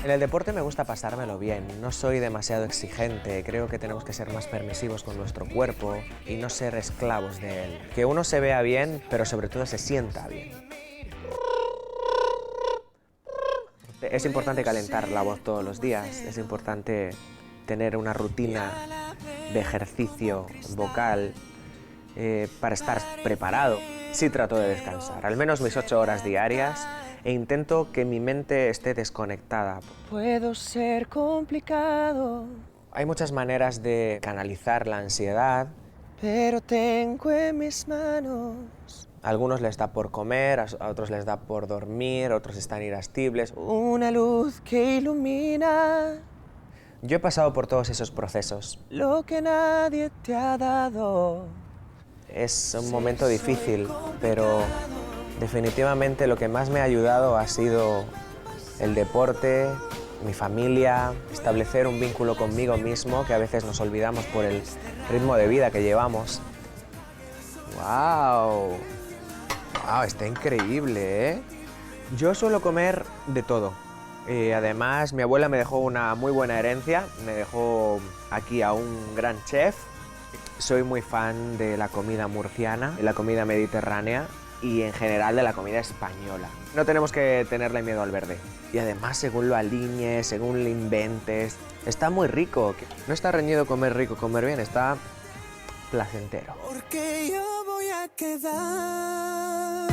En el deporte me gusta pasármelo bien, no soy demasiado exigente, creo que tenemos que ser más permisivos con nuestro cuerpo y no ser esclavos de él. Que uno se vea bien, pero sobre todo se sienta bien. Es importante calentar la voz todos los días, es importante tener una rutina de ejercicio vocal para estar preparado. Sí trato de descansar, al menos mis 8 horas diarias, e intento que mi mente esté desconectada. Puedo ser complicado. Hay muchas maneras de canalizar la ansiedad, pero tengo en mis manos. A algunos les da por comer, a otros les da por dormir, otros están irascibles. Una luz que ilumina. Yo he pasado por todos esos procesos. Lo que nadie te ha dado. Es un momento difícil, pero definitivamente lo que más me ha ayudado ha sido el deporte, mi familia, establecer un vínculo conmigo mismo, que a veces nos olvidamos por el ritmo de vida que llevamos. ¡Wow! ¡Wow! Está increíble, ¿eh? Yo suelo comer de todo. Además, mi abuela me dejó una muy buena herencia, me dejó aquí a un gran chef. Soy muy fan de la comida murciana, de la comida mediterránea y en general de la comida española. No tenemos que tenerle miedo al verde. Y además, según lo alinees, según lo inventes, está muy rico. No está reñido comer rico, comer bien, está placentero. Porque yo voy a quedar.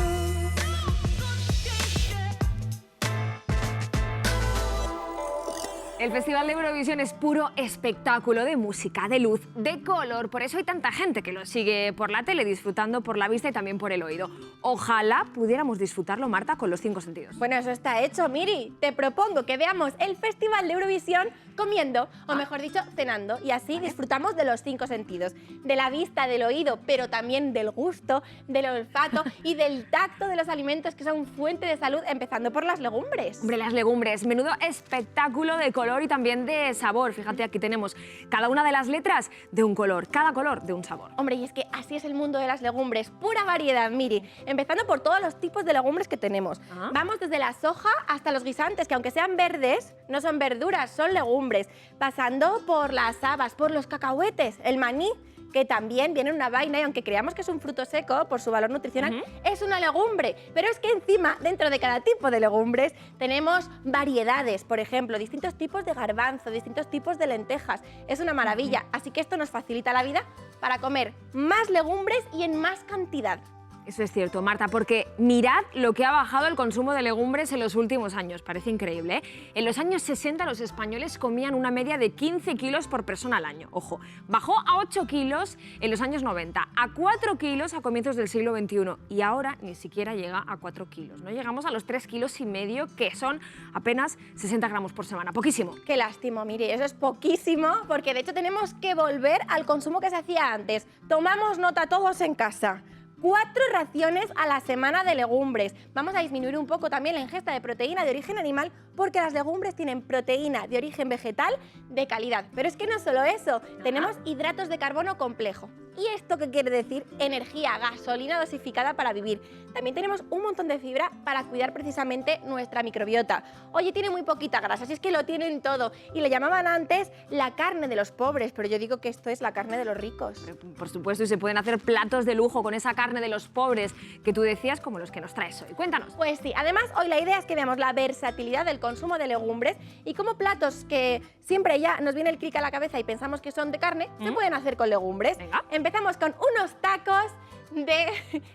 El Festival de Eurovisión es puro espectáculo de música, de luz, de color. Por eso hay tanta gente que lo sigue por la tele, disfrutando por la vista y también por el oído. Ojalá pudiéramos disfrutarlo, Marta, con los 5 sentidos. Bueno, eso está hecho, Miri. Te propongo que veamos el Festival de Eurovisión comiendo, o mejor dicho, cenando. Y así disfrutamos de los 5 sentidos. De la vista, del oído, pero también del gusto, del olfato y del tacto de los alimentos que son fuente de salud, empezando por las legumbres. Hombre, las legumbres, menudo espectáculo de color y también de sabor. Fíjate, aquí tenemos cada una de las letras de un color, cada color de un sabor. Hombre, y es que así es el mundo de las legumbres, pura variedad, Miri. Empezando por todos los tipos de legumbres que tenemos. Vamos desde la soja hasta los guisantes, que aunque sean verdes, no son verduras, son legumbres. Pasando por las habas, por los cacahuetes, el maní, que también viene en una vaina y aunque creamos que es un fruto seco por su valor nutricional, es una legumbre. Pero es que encima, dentro de cada tipo de legumbres, tenemos variedades. Por ejemplo, distintos tipos de garbanzo, distintos tipos de lentejas. Es una maravilla. Así que esto nos facilita la vida para comer más legumbres y en más cantidad. Eso es cierto, Marta, porque mirad lo que ha bajado el consumo de legumbres en los últimos años. Parece increíble, ¿eh? En los años 60 los españoles comían una media de 15 kilos por persona al año. Ojo, bajó a 8 kilos en los años 90, a 4 kilos a comienzos del siglo XXI y ahora ni siquiera llega a 4 kilos. No llegamos a los 3,5 kilos, que son apenas 60 gramos por semana. Poquísimo. Qué lástima, mire, eso es poquísimo, porque de hecho tenemos que volver al consumo que se hacía antes. Tomamos nota todos en casa. 4 raciones a la semana de legumbres. Vamos a disminuir un poco también la ingesta de proteína de origen animal porque las legumbres tienen proteína de origen vegetal de calidad. Pero es que no solo eso, tenemos hidratos de carbono complejo. ¿Y esto qué quiere decir? Energía, gasolina dosificada para vivir. También tenemos un montón de fibra para cuidar precisamente nuestra microbiota. Oye, tiene muy poquita grasa, así es que lo tienen todo. Y le llamaban antes la carne de los pobres, pero yo digo que esto es la carne de los ricos. Por supuesto, y se pueden hacer platos de lujo con esa carne de los pobres que tú decías, como los que nos traes hoy. Cuéntanos. Pues sí, además hoy la idea es que veamos la versatilidad del consumo de legumbres y cómo platos que siempre ya nos viene el clic a la cabeza y pensamos que son de carne, se pueden hacer con legumbres. Venga. Empezamos con unos tacos de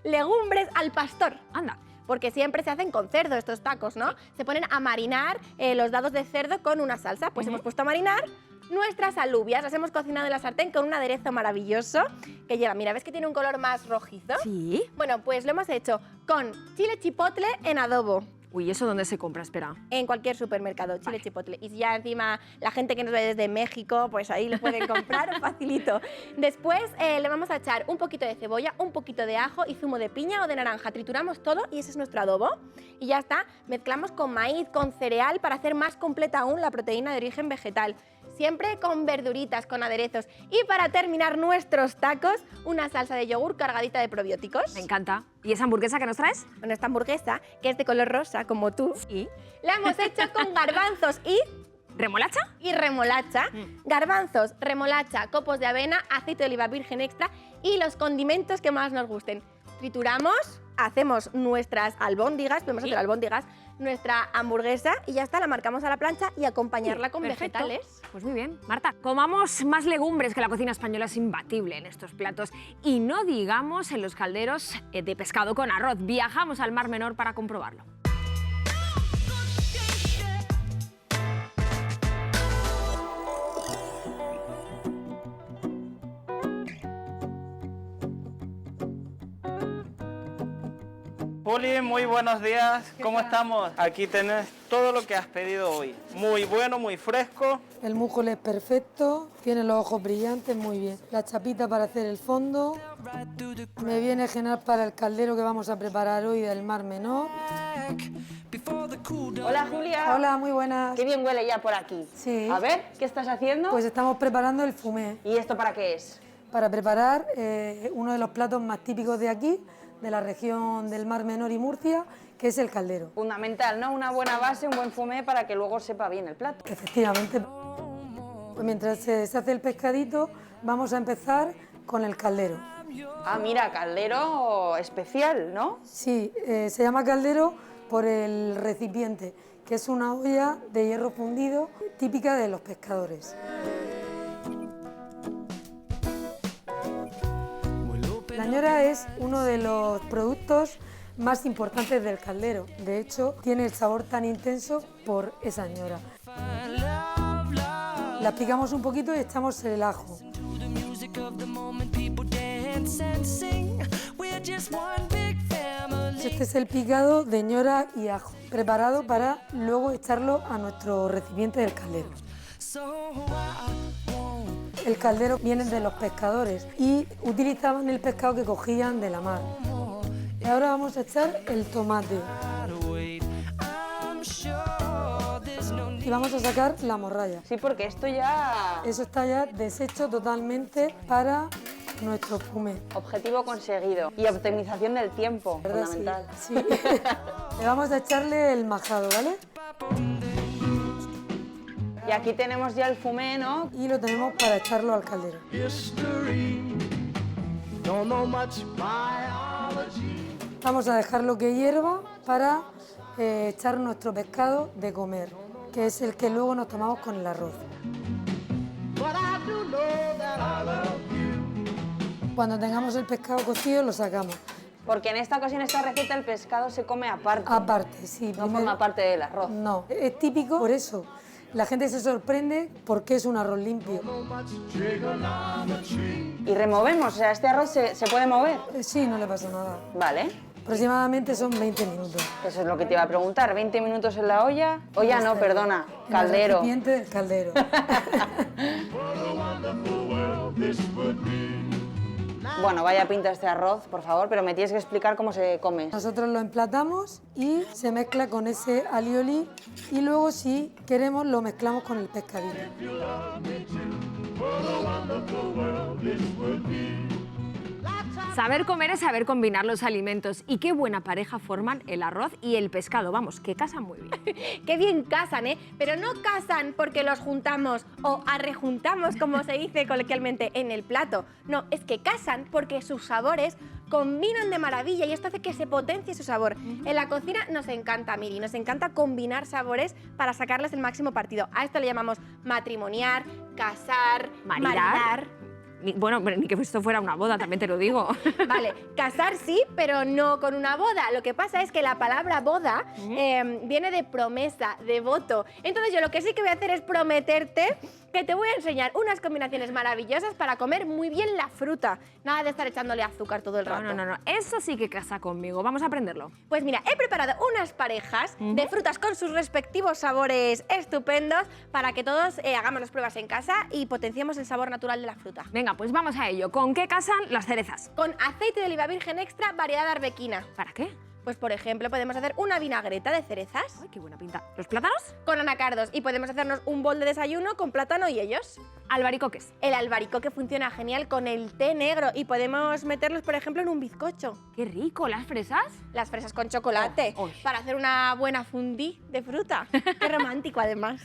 legumbres al pastor. Anda. Porque siempre se hacen con cerdo estos tacos, ¿no? Se ponen a marinar los dados de cerdo con una salsa. Pues hemos puesto a marinar nuestras alubias, las hemos cocinado en la sartén con un aderezo maravilloso que lleva, mira, ¿ves que tiene un color más rojizo? Sí. Bueno, pues lo hemos hecho con chile chipotle en adobo. Uy, ¿eso dónde se compra? Espera. En cualquier supermercado, chile chipotle. Y si ya encima la gente que nos ve desde México, pues ahí lo pueden comprar facilito. Después le vamos a echar un poquito de cebolla, un poquito de ajo y zumo de piña o de naranja. Trituramos todo y ese es nuestro adobo. Y ya está, mezclamos con maíz, con cereal para hacer más completa aún la proteína de origen vegetal. Siempre con verduritas, con aderezos. Y para terminar nuestros tacos, una salsa de yogur cargadita de probióticos. Me encanta. ¿Y esa hamburguesa que nos traes? Bueno, esta hamburguesa, que es de color rosa, como tú, la hemos hecho con garbanzos y... ¿Remolacha? Y remolacha. Garbanzos, remolacha, copos de avena, aceite de oliva virgen extra y los condimentos que más nos gusten. Trituramos, hacemos nuestras albóndigas, podemos hacer albóndigas, nuestra hamburguesa y ya está, la marcamos a la plancha y acompañarla con Perfecto. vegetales. Pues muy bien. Marta, comamos más legumbres, que la cocina española es imbatible en estos platos. Y no digamos en los calderos de pescado con arroz. Viajamos al Mar Menor para comprobarlo. Puli, muy buenos días. ¿Cómo estamos? Aquí tenés todo lo que has pedido hoy. Muy bueno, muy fresco. El mújole es perfecto, tiene los ojos brillantes, muy bien. La chapita para hacer el fondo. Me viene genial para el caldero que vamos a preparar hoy del Mar Menor. Hola, Julia. Hola, muy buenas. Qué bien huele ya por aquí. Sí. A ver, ¿qué estás haciendo? Pues estamos preparando el fumé. ¿Y esto para qué es? Para preparar uno de los platos más típicos de aquí, de la región del Mar Menor y Murcia, que es el caldero. Fundamental, ¿no? Una buena base, un buen fumé para que luego sepa bien el plato. Efectivamente. Pues mientras se hace el pescadito, vamos a empezar con el caldero. Ah, mira, caldero especial, ¿no? Sí, se llama caldero por el recipiente, que es una olla de hierro fundido típica de los pescadores. ñora es uno de los productos más importantes del caldero. De hecho, tiene el sabor tan intenso por esa ñora. La picamos un poquito y echamos el ajo. Este es el picado de ñora y ajo, preparado para luego echarlo a nuestro recipiente del caldero. El caldero viene de los pescadores y utilizaban el pescado que cogían de la mar. Y ahora vamos a echar el tomate. Y vamos a sacar la morralla. Sí, porque esto ya... Eso está ya deshecho totalmente para nuestro fumé. Objetivo conseguido. Y optimización del tiempo, fundamental. Sí. Le vamos a echarle el majado, ¿vale? Y aquí tenemos ya el fumé, ¿no? Y lo tenemos para echarlo al caldero. Vamos a dejarlo que hierva para echar nuestro pescado de comer, que es el que luego nos tomamos con el arroz. Cuando tengamos el pescado cocido lo sacamos. Porque en esta ocasión, esta receta, el pescado se come aparte. Aparte, sí. No forma parte del arroz. No, es típico por eso. La gente se sorprende porque es un arroz limpio. Y removemos, o sea, ¿este arroz se puede mover? Sí, no le pasa nada. Vale. Aproximadamente son 20 minutos. Eso es lo que te iba a preguntar, 20 minutos en la olla. Olla no, perdona, caldero. En el recipiente del caldero. Bueno, vaya pinta este arroz, por favor, pero me tienes que explicar cómo se come. Nosotros lo emplatamos y se mezcla con ese alioli y luego, si queremos, lo mezclamos con el pescadillo. Saber comer es saber combinar los alimentos. Y qué buena pareja forman el arroz y el pescado. Vamos, que casan muy bien. Qué bien casan, ¿eh? Pero no casan porque los juntamos o arrejuntamos, como se dice coloquialmente, en el plato. No, es que casan porque sus sabores combinan de maravilla y esto hace que se potencie su sabor. En la cocina nos encanta, Miri, nos encanta combinar sabores para sacarles el máximo partido. A esto le llamamos matrimoniar, casar, maridar. Bueno, ni que esto fuera una boda, también te lo digo. Vale, casar sí, pero no con una boda. Lo que pasa es que la palabra boda viene de promesa, de voto. Entonces yo lo que sí que voy a hacer es prometerte que te voy a enseñar unas combinaciones maravillosas para comer muy bien la fruta. Nada de estar echándole azúcar todo el rato. No, eso sí que casa conmigo. Vamos a aprenderlo. Pues mira, he preparado unas parejas de frutas con sus respectivos sabores estupendos para que todos hagamos las pruebas en casa y potenciemos el sabor natural de la fruta. Venga, pues vamos a ello. ¿Con qué casan las cerezas? Con aceite de oliva virgen extra, variedad arbequina. ¿Para qué? Pues, por ejemplo, podemos hacer una vinagreta de cerezas. ¡Ay, qué buena pinta! ¿Los plátanos? Con anacardos. Y podemos hacernos un bol de desayuno con plátano y ellos. ¿Albaricoques? El albaricoque funciona genial con el té negro y podemos meterlos, por ejemplo, en un bizcocho. ¡Qué rico! ¿Las fresas? Las fresas con chocolate, para hacer una buena fondue de fruta. ¡Qué romántico, además!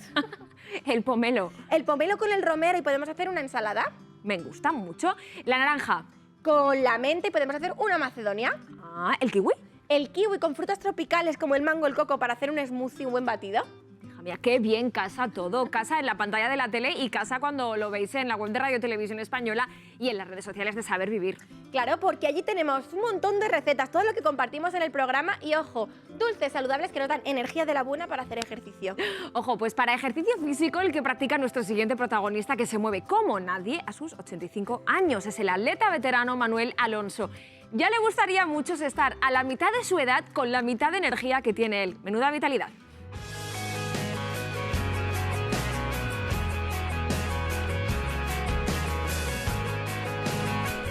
El pomelo. El pomelo con el romero y podemos hacer una ensalada. Me gusta mucho. La naranja. Con la menta y podemos hacer una macedonia. Ah, ¿el kiwi? El kiwi con frutas tropicales como el mango, el coco para hacer un smoothie, un buen batido. Hija mía, qué bien casa todo. Casa en la pantalla de la tele y casa cuando lo veis en la web de Radio Televisión Española y en las redes sociales de Saber Vivir. Claro, porque allí tenemos un montón de recetas, todo lo que compartimos en el programa y, ojo, dulces saludables que nos dan energía de la buena para hacer ejercicio. Ojo, pues para ejercicio físico el que practica nuestro siguiente protagonista, que se mueve como nadie a sus 85 años. Es el atleta veterano Manuel Alonso. Ya le gustaría a muchos estar a la mitad de su edad con la mitad de energía que tiene él. Menuda vitalidad.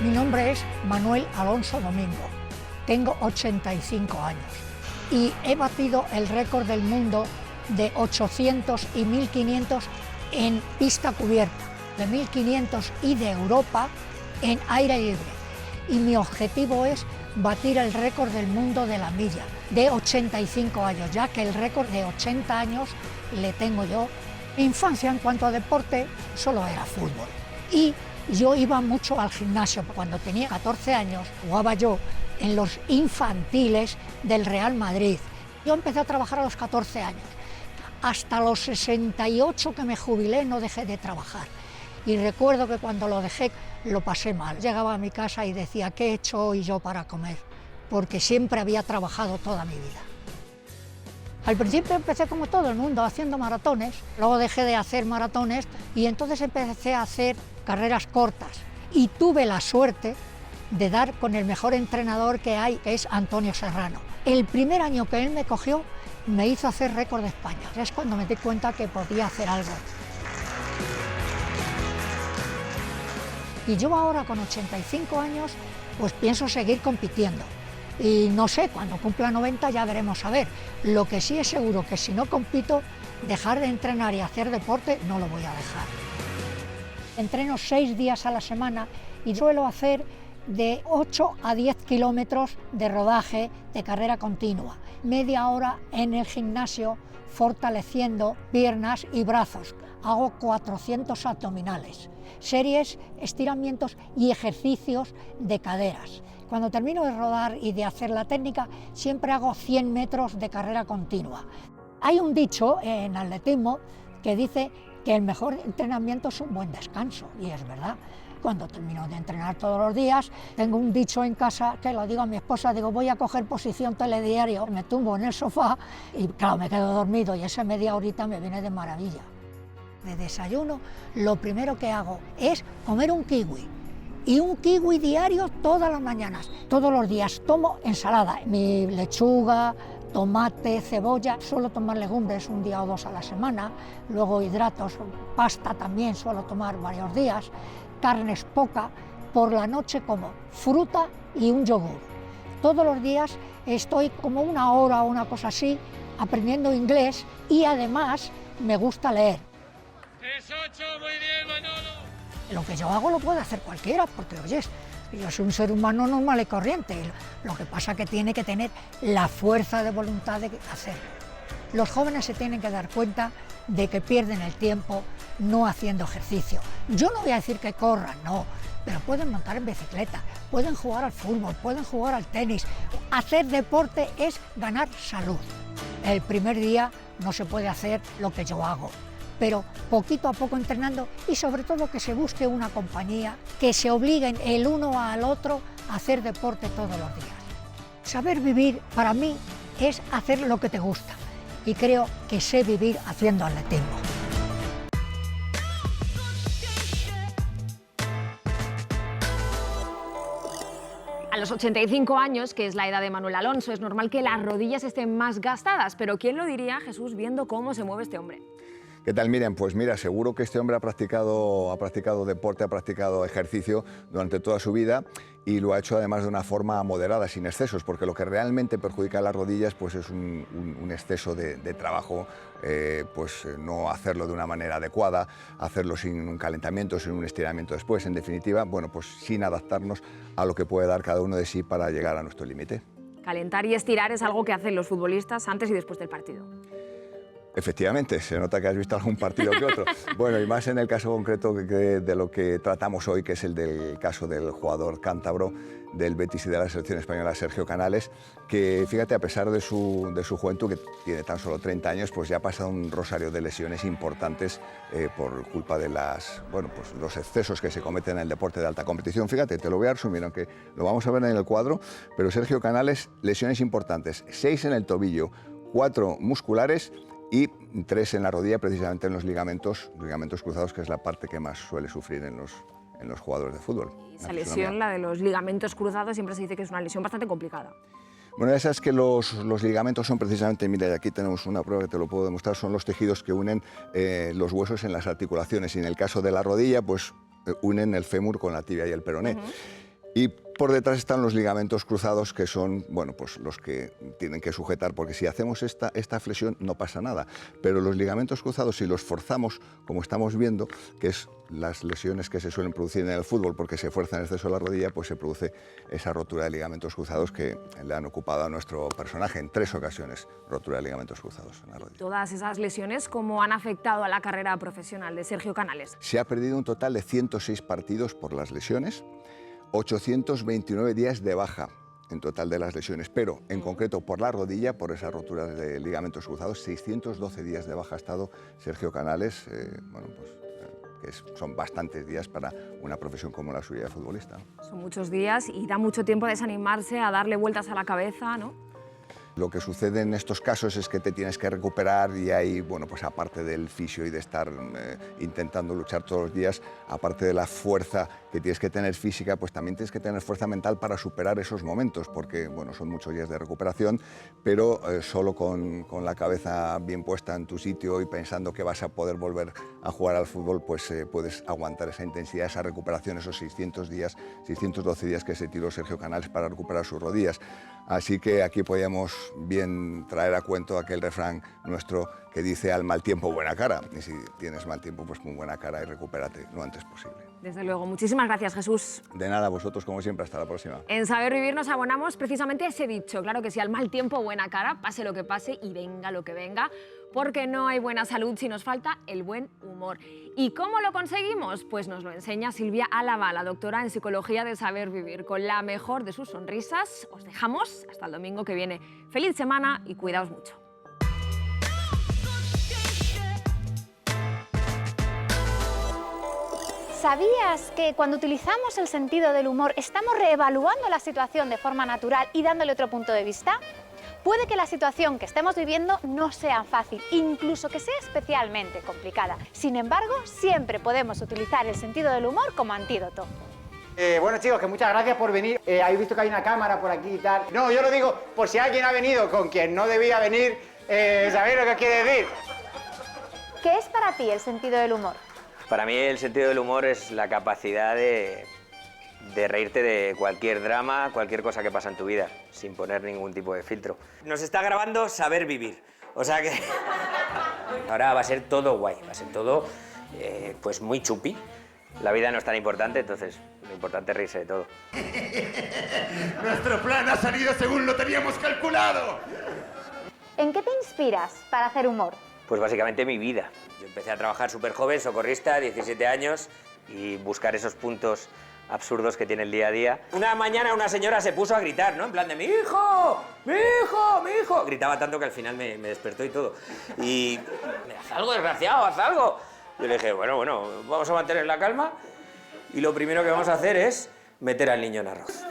Mi nombre es Manuel Alonso Domingo, tengo 85 años y he batido el récord del mundo de 800 y 1500 en pista cubierta, de 1500 y de Europa en aire libre. Y mi objetivo es batir el récord del mundo de la milla, de 85 años, ya que el récord de 80 años le tengo yo. Mi infancia en cuanto a deporte solo era fútbol. Y yo iba mucho al gimnasio. Cuando tenía 14 años jugaba yo en los infantiles del Real Madrid. Yo empecé a trabajar a los 14 años. Hasta los 68 que me jubilé no dejé de trabajar. Y recuerdo que cuando lo dejé lo pasé mal. Llegaba a mi casa y decía, ¿qué he hecho hoy yo para comer? Porque siempre había trabajado toda mi vida. Al principio empecé como todo el mundo haciendo maratones, luego dejé de hacer maratones y entonces empecé a hacer carreras cortas. Y tuve la suerte de dar con el mejor entrenador que hay, que es Antonio Serrano. El primer año que él me cogió, me hizo hacer récord de España. Es cuando me di cuenta que podía hacer algo. Y yo ahora, con 85 años, pues pienso seguir compitiendo. Y no sé, cuando cumpla 90 ya veremos a ver. Lo que sí es seguro que si no compito, dejar de entrenar y hacer deporte no lo voy a dejar. Entreno 6 días a la semana y suelo hacer de 8 a 10 kilómetros de rodaje de carrera continua. Media hora en el gimnasio fortaleciendo piernas y brazos. Hago 400 abdominales, series, estiramientos y ejercicios de caderas. Cuando termino de rodar y de hacer la técnica, siempre hago 100 metros de carrera continua. Hay un dicho en atletismo que dice que el mejor entrenamiento es un buen descanso, y es verdad. Cuando termino de entrenar todos los días, tengo un dicho en casa que lo digo a mi esposa, digo, voy a coger posición telediario, me tumbo en el sofá y claro, me quedo dormido y esa media horita me viene de maravilla. De desayuno, lo primero que hago es comer un kiwi. Y un kiwi diario todas las mañanas. Todos los días tomo ensalada, mi lechuga, tomate, cebolla. Suelo tomar legumbres un día o 2 a la semana, luego hidratos, pasta también suelo tomar varios días, carnes poca. Por la noche como fruta y un yogur. Todos los días estoy como 1 hora o una cosa así aprendiendo inglés y además me gusta leer. Muy bien, Manolo. Lo que yo hago lo puede hacer cualquiera, porque oyes, yo soy un ser humano normal y corriente. Lo que pasa es que tiene que tener la fuerza de voluntad de hacerlo. Los jóvenes se tienen que dar cuenta de que pierden el tiempo no haciendo ejercicio. Yo no voy a decir que corran, no, pero pueden montar en bicicleta, pueden jugar al fútbol, pueden jugar al tenis. Hacer deporte es ganar salud. El primer día no se puede hacer lo que yo hago, pero poquito a poco entrenando y sobre todo que se busque una compañía, que se obliguen el uno al otro a hacer deporte todos los días. Saber vivir para mí es hacer lo que te gusta y creo que sé vivir haciendo atletismo. A los 85 años, que es la edad de Manuel Alonso, es normal que las rodillas estén más gastadas, pero ¿quién lo diría, Jesús, viendo cómo se mueve este hombre? ¿Qué tal, Miriam? Pues mira, seguro que este hombre ha practicado deporte, ha practicado ejercicio durante toda su vida y lo ha hecho además de una forma moderada, sin excesos, porque lo que realmente perjudica a las rodillas pues es un exceso de trabajo, no hacerlo de una manera adecuada, hacerlo sin un calentamiento, sin un estiramiento después, en definitiva, bueno, pues sin adaptarnos a lo que puede dar cada uno de sí para llegar a nuestro límite. Calentar y estirar es algo que hacen los futbolistas antes y después del partido. Efectivamente, se nota que has visto algún partido que otro. Bueno, y más en el caso concreto de lo que tratamos hoy, que es el del caso del jugador cántabro del Betis y de la selección española, Sergio Canales, que fíjate, a pesar de su juventud, que tiene tan solo 30 años, pues ya ha pasado un rosario de lesiones importantes por culpa de los excesos que se cometen en el deporte de alta competición. Fíjate, te lo voy a resumir, aunque lo vamos a ver en el cuadro, pero Sergio Canales, lesiones importantes, 6 en el tobillo, 4 musculares y 3 en la rodilla, precisamente en los ligamentos cruzados, que es la parte que más suele sufrir en los jugadores de fútbol. Esa lesión, la de los ligamentos cruzados, siempre se dice que es una lesión bastante complicada. Bueno, ya sabes que los ligamentos son precisamente, mira, aquí tenemos una prueba que te lo puedo demostrar, son los tejidos que unen los huesos en las articulaciones, y en el caso de la rodilla, pues unen el fémur con la tibia y el peroné. Y por detrás están los ligamentos cruzados, que son pues los que tienen que sujetar, porque si hacemos esta flexión no pasa nada. Pero los ligamentos cruzados, si los forzamos, como estamos viendo, que es las lesiones que se suelen producir en el fútbol porque se fuerza en exceso la rodilla, pues se produce esa rotura de ligamentos cruzados que le han ocupado a nuestro personaje en 3 ocasiones, rotura de ligamentos cruzados en la rodilla. Todas esas lesiones, ¿cómo han afectado a la carrera profesional de Sergio Canales? Se ha perdido un total de 106 partidos por las lesiones, 829 días de baja en total de las lesiones, pero en concreto por la rodilla, por esas roturas de ligamentos cruzados, 612 días de baja ha estado Sergio Canales, que son bastantes días para una profesión como la suya de futbolista. Son muchos días y da mucho tiempo a desanimarse, a darle vueltas a la cabeza, ¿no? Lo que sucede en estos casos es que te tienes que recuperar y ahí, bueno, pues aparte del fisio y de estar intentando luchar todos los días, aparte de la fuerza que tienes que tener física, pues también tienes que tener fuerza mental para superar esos momentos, porque, bueno, son muchos días de recuperación, pero solo con la cabeza bien puesta en tu sitio y pensando que vas a poder volver a jugar al fútbol, pues puedes aguantar esa intensidad, esa recuperación, esos 612 días que se tiró Sergio Canals para recuperar sus rodillas. Así que aquí podíamos bien traer a cuento aquel refrán nuestro que dice al mal tiempo buena cara. Y si tienes mal tiempo, pues muy buena cara y recupérate lo antes posible. Desde luego. Muchísimas gracias, Jesús. De nada, vosotros como siempre. Hasta la próxima. En Saber Vivir nos abonamos precisamente a ese dicho. Claro que sí, al mal tiempo buena cara, pase lo que pase y venga lo que venga, porque no hay buena salud si nos falta el buen humor. ¿Y cómo lo conseguimos? Pues nos lo enseña Silvia Álava, la doctora en Psicología de Saber Vivir. Con la mejor de sus sonrisas, os dejamos hasta el domingo que viene. Feliz semana y cuidaos mucho. ¿Sabías que cuando utilizamos el sentido del humor estamos reevaluando la situación de forma natural y dándole otro punto de vista? Puede que la situación que estemos viviendo no sea fácil, incluso que sea especialmente complicada. Sin embargo, siempre podemos utilizar el sentido del humor como antídoto. Bueno, chicos, que muchas gracias por venir. Habéis visto que hay una cámara por aquí y tal. No, yo lo digo por si alguien ha venido con quien no debía venir, ¿sabéis lo que quiere decir? ¿Qué es para ti el sentido del humor? Para mí el sentido del humor es la capacidad de reírte de cualquier drama, cualquier cosa que pasa en tu vida, sin poner ningún tipo de filtro. Nos está grabando Saber Vivir, o sea que ahora va a ser todo guay, va a ser todo pues muy chupi. La vida no es tan importante, entonces lo importante es reírse de todo. Nuestro plan ha salido según lo teníamos calculado. ¿En qué te inspiras para hacer humor? Pues básicamente mi vida. Yo empecé a trabajar súper joven, socorrista, 17 años, y buscar esos puntos absurdos que tiene el día a día. Una mañana una señora se puso a gritar, ¿no? En plan de ¡mi hijo! ¡Mi hijo! ¡Mi hijo! Gritaba tanto que al final me despertó y todo. Y haz algo, desgraciado, haz algo. Yo le dije, bueno, vamos a mantener la calma y lo primero que vamos a hacer es meter al niño en arroz.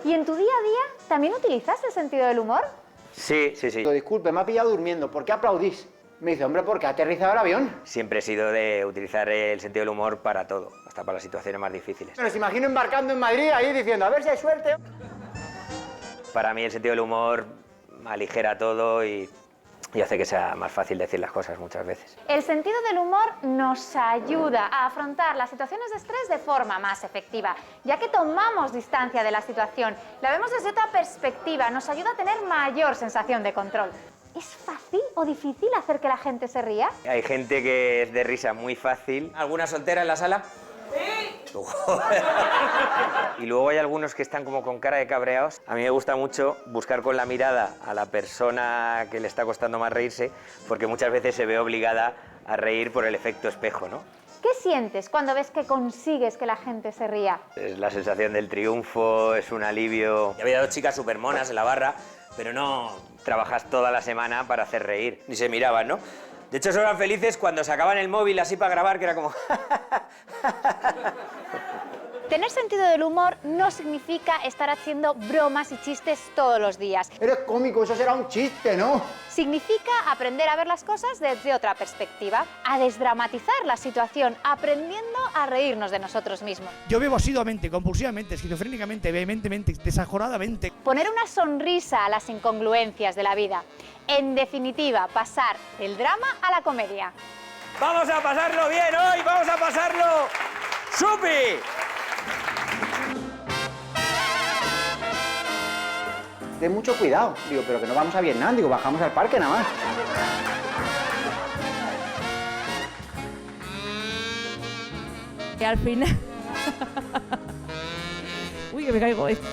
¿Y en tu día a día también utilizas el sentido del humor? Sí. Disculpe, me ha pillado durmiendo. ¿Por qué aplaudís? Me dice, hombre, ¿por qué ha aterrizado el avión? Siempre he sido de utilizar el sentido del humor para todo, hasta para las situaciones más difíciles. Me los imagino embarcando en Madrid ahí diciendo, a ver si hay suerte. Para mí el sentido del humor aligera todo y hace que sea más fácil decir las cosas muchas veces. El sentido del humor nos ayuda a afrontar las situaciones de estrés de forma más efectiva, ya que tomamos distancia de la situación, la vemos desde otra perspectiva, nos ayuda a tener mayor sensación de control. ¿Es fácil o difícil hacer que la gente se ría? Hay gente que es de risa muy fácil. ¿Alguna soltera en la sala? ¡Sí! Y luego hay algunos que están como con cara de cabreados. A mí me gusta mucho buscar con la mirada a la persona que le está costando más reírse, porque muchas veces se ve obligada a reír por el efecto espejo, ¿no? ¿Qué sientes cuando ves que consigues que la gente se ría? Es la sensación del triunfo, es un alivio. Ya había dos chicas súper monas en la barra, pero no trabajas toda la semana para hacer reír. Ni se miraban, ¿no? De hecho, eran felices cuando sacaban el móvil así para grabar, que era como... Tener sentido del humor no significa estar haciendo bromas y chistes todos los días. Eres cómico, eso será un chiste, ¿no? Significa aprender a ver las cosas desde otra perspectiva, a desdramatizar la situación, aprendiendo a reírnos de nosotros mismos. Yo bebo asiduamente, compulsivamente, esquizofrénicamente, vehementemente, desajoradamente. Poner una sonrisa a las incongruencias de la vida. En definitiva, pasar del drama a la comedia. ¡Vamos a pasarlo bien hoy! ¡Vamos a pasarlo ¡supi! Ten mucho cuidado. Digo, pero que no vamos a Vietnam. Digo, bajamos al parque nada más. Y al final... Uy, que me caigo esto.